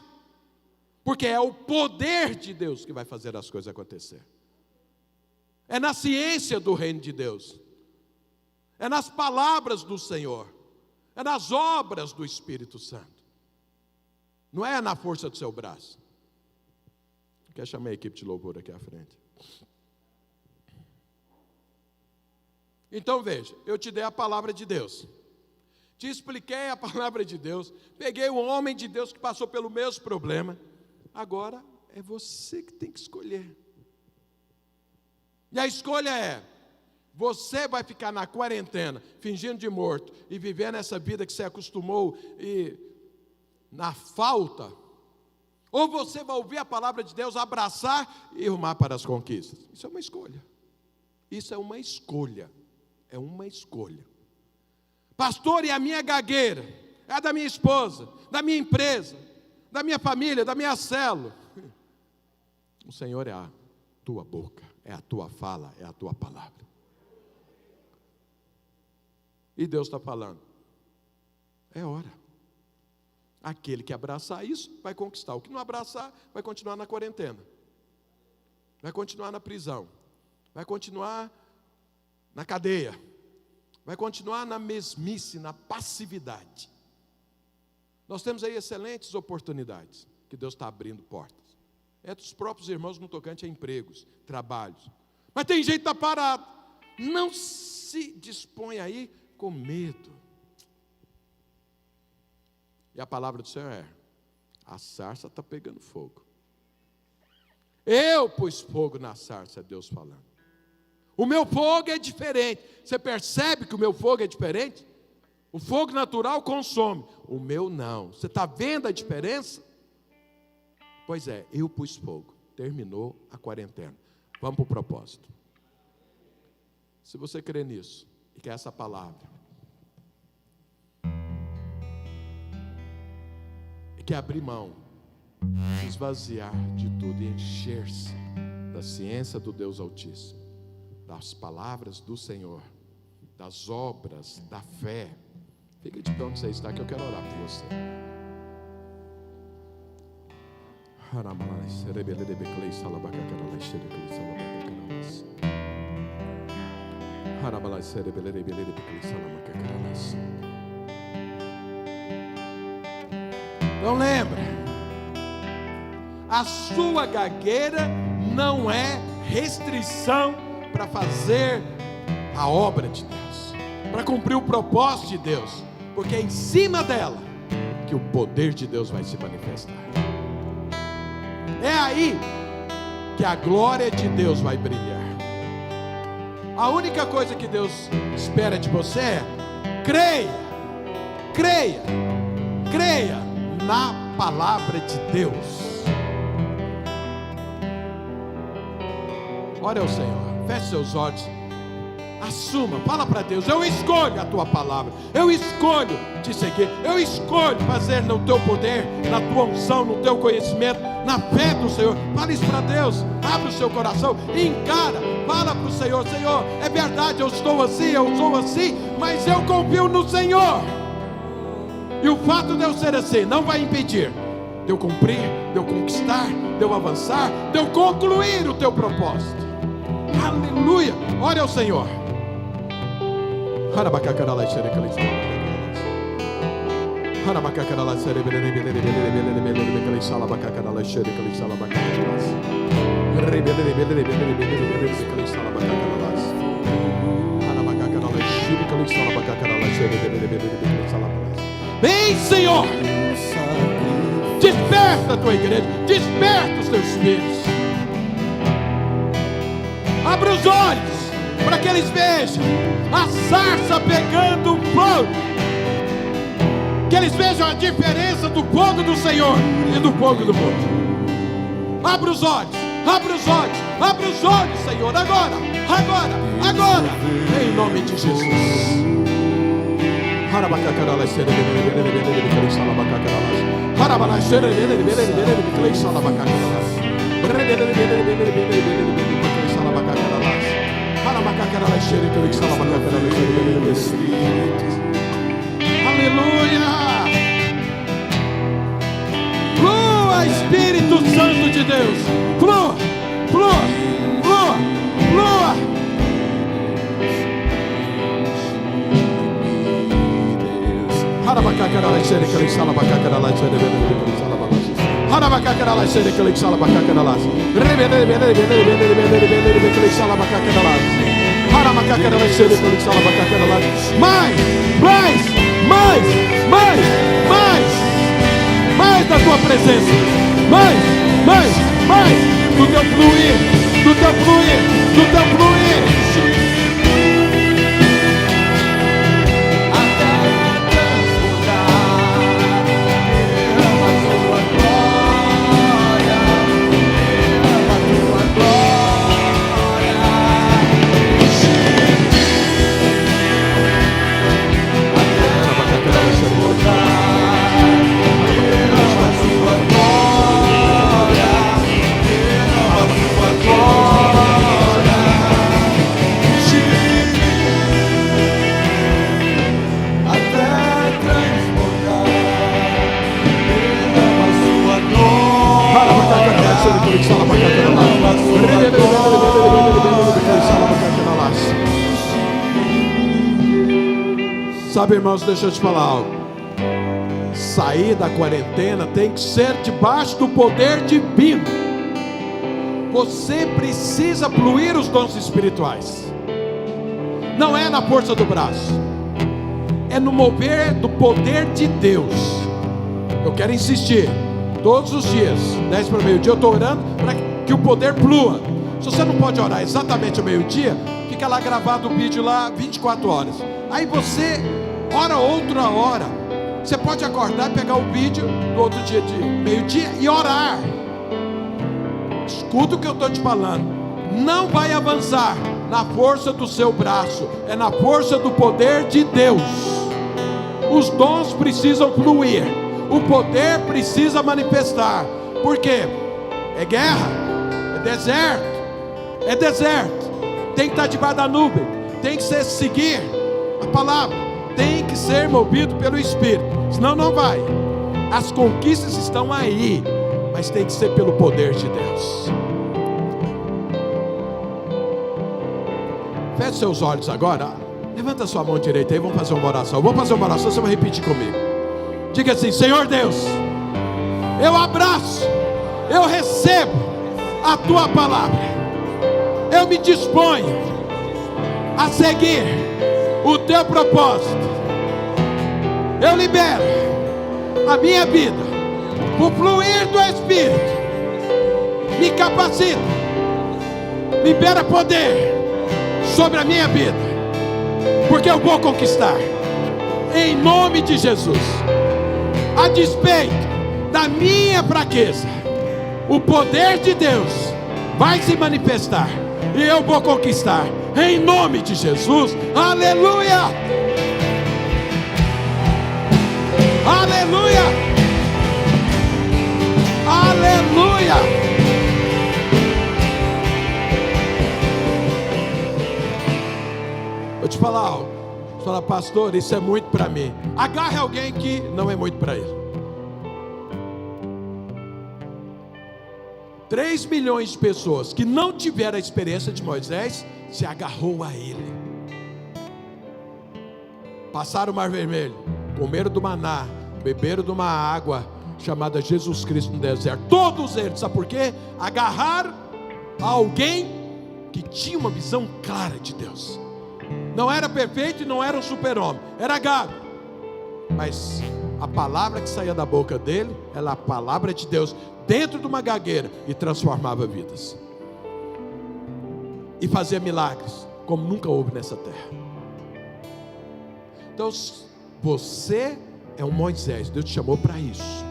S1: Porque é o poder de Deus que vai fazer as coisas acontecer. É na ciência do reino de Deus. É nas palavras do Senhor. É nas obras do Espírito Santo. Não é na força do seu braço. Quer chamar a equipe de louvor aqui à frente? Então veja, eu te dei a palavra de Deus. Te expliquei a palavra de Deus. Peguei um homem de Deus que passou pelo mesmo problema. Agora é você que tem que escolher. E a escolha é: você vai ficar na quarentena, fingindo de morto, e viver nessa vida que você acostumou, e na falta, ou você vai ouvir a palavra de Deus, abraçar e rumar para as conquistas. Isso é uma escolha. Isso é uma escolha. É uma escolha. Pastor, e a minha gagueira? É a da minha esposa, da minha empresa, da minha família, da minha célula. O Senhor é a tua boca, é a tua fala, é a tua palavra. E Deus está falando, é hora. Aquele que abraçar isso, vai conquistar. O que não abraçar, vai continuar na quarentena. Vai continuar na prisão. Vai continuar na cadeia. Vai continuar na mesmice, na passividade. Nós temos aí excelentes oportunidades, que Deus está abrindo portas. É dos próprios irmãos no tocante a empregos, trabalhos. Mas tem gente que está parado. Não se dispõe aí com medo. E a palavra do Senhor é: a sarça está pegando fogo. Eu pus fogo na sarça, é Deus falando. O meu fogo é diferente. Você percebe que o meu fogo é diferente? O fogo natural consome, o meu não. Você está vendo a diferença? Pois é, eu pus fogo. Terminou a quarentena. Vamos para o propósito. Se você crê nisso e quer essa palavra, quer abrir mão, se esvaziar de tudo e encher-se da ciência do Deus Altíssimo, das palavras do Senhor, das obras, da fé. Fica de pé onde você está, que eu quero orar por você. Então lembre, a sua gagueira não é restrição para fazer a obra de Deus, para cumprir o propósito de Deus, porque é em cima dela que o poder de Deus vai se manifestar. É aí que a glória de Deus vai brilhar. A única coisa que Deus espera de você é: creia, creia, creia na palavra de Deus. Ore ao Senhor, feche seus olhos, assuma, fala para Deus: eu escolho a tua palavra, eu escolho te seguir, eu escolho fazer no teu poder, na tua unção, no teu conhecimento, na fé do Senhor. Fala isso para Deus, abre o seu coração, encara, fala para o Senhor: Senhor, é verdade, eu estou assim, eu sou assim, mas eu confio no Senhor. E o fato de eu ser assim não vai impedir de eu cumprir, de eu conquistar, de eu avançar, de eu concluir o teu propósito. Aleluia! Ore ao Senhor. Vem, Senhor, desperta a tua igreja, desperta os teus filhos. Abra os olhos para que eles vejam a sarça pegando fogo, que eles vejam a diferença do fogo do Senhor e do fogo do mundo. Abra os olhos, abra os olhos, abra os olhos, Senhor, agora, agora, agora, em nome de Jesus. Aleluia! Flua, Espírito Santo de Deus, flua, flua, flua, flua. Mais da tua presença, mais do teu fluir, do teu fluir, do teu fluir. Sabe, irmãos, deixa eu te falar algo. Sair da quarentena tem que ser debaixo do poder divino. Você precisa fluir os dons espirituais. Não é na força do braço, é no mover do poder de Deus. Eu quero insistir, todos os dias, 10 para o meio-dia, eu estou orando para que o poder flua. Se você não pode orar exatamente ao meio-dia, fica lá gravado o vídeo lá 24 horas. Aí você ora outra hora. Você pode acordar e pegar o vídeo do outro dia de meio-dia e orar. Escuta o que eu estou te falando. Não vai avançar na força do seu braço, é na força do poder de Deus. Os dons precisam fluir, o poder precisa manifestar. Por quê? É guerra, é deserto, tem que estar debaixo da nuvem, tem que ser seguir a palavra, tem que ser movido pelo Espírito, senão não vai. As conquistas estão aí, mas tem que ser pelo poder de Deus. Feche seus olhos agora, levanta sua mão direita aí, vamos fazer uma oração. Vamos fazer uma oração, você vai repetir comigo. Diga assim: Senhor Deus, eu abraço, eu recebo a tua palavra, eu me disponho a seguir o teu propósito. Eu libero a minha vida, o fluir do Espírito me capacita, libera poder sobre a minha vida, porque eu vou conquistar, em nome de Jesus. A despeito da minha fraqueza, o poder de Deus vai se manifestar e eu vou conquistar, em nome de Jesus. Aleluia, aleluia, aleluia. Vou te falar algo. Você fala: pastor, isso é muito para mim. Agarre alguém que não é muito para ele. 3 milhões de pessoas que não tiveram a experiência de Moisés se agarrou a ele. Passaram o Mar Vermelho, comeram do maná, beberam de uma água chamada Jesus Cristo no deserto. Todos eles, sabe por quê? Agarraram a alguém que tinha uma visão clara de Deus. Não era perfeito e não era um super-homem, era Gago. Mas a palavra que saía da boca dele era a palavra de Deus dentro de uma gagueira e transformava vidas. E fazia milagres como nunca houve nessa terra. Então você é um Moisés, Deus te chamou para isso.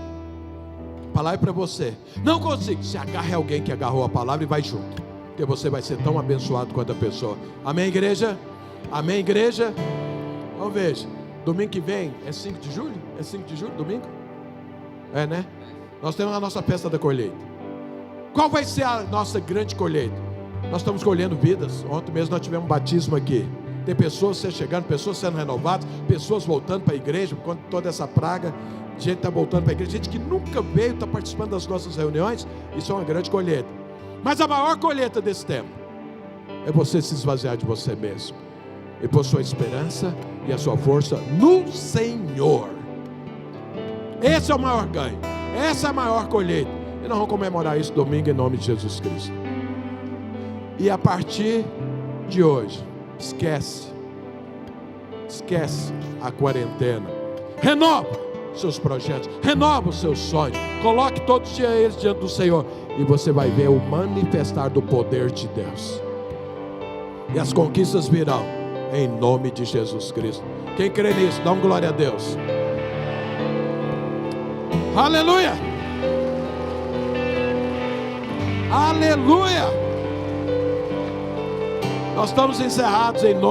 S1: A palavra é para você. Não consigo, se agarre alguém que agarrou a palavra e vai junto, porque você vai ser tão abençoado quanto a pessoa. Amém, igreja? Amém, igreja? Então veja, domingo que vem é 5 de julho? É 5 de julho, domingo? É, né? Nós temos a nossa festa da colheita. Qual vai ser a nossa grande colheita? Nós estamos colhendo vidas. Ontem mesmo nós tivemos um batismo aqui. Tem pessoas chegando, pessoas sendo renovadas, pessoas voltando para a igreja, por conta de toda essa praga. Gente está voltando para a igreja, gente que nunca veio, está participando das nossas reuniões. Isso é uma grande colheita. Mas a maior colheita desse tempo é você se esvaziar de você mesmo e pôr sua esperança e a sua força no Senhor. Esse é o maior ganho, essa é a maior colheita. E nós vamos comemorar isso domingo em nome de Jesus Cristo. E a partir de hoje, esquece a quarentena, renova seus projetos, renova os seus sonhos, coloque todos os dias eles diante do Senhor, e você vai ver o manifestar do poder de Deus, e as conquistas virão em nome de Jesus Cristo. Quem crê nisso, dá uma glória a Deus. Aleluia, aleluia. Nós estamos encerrados em nome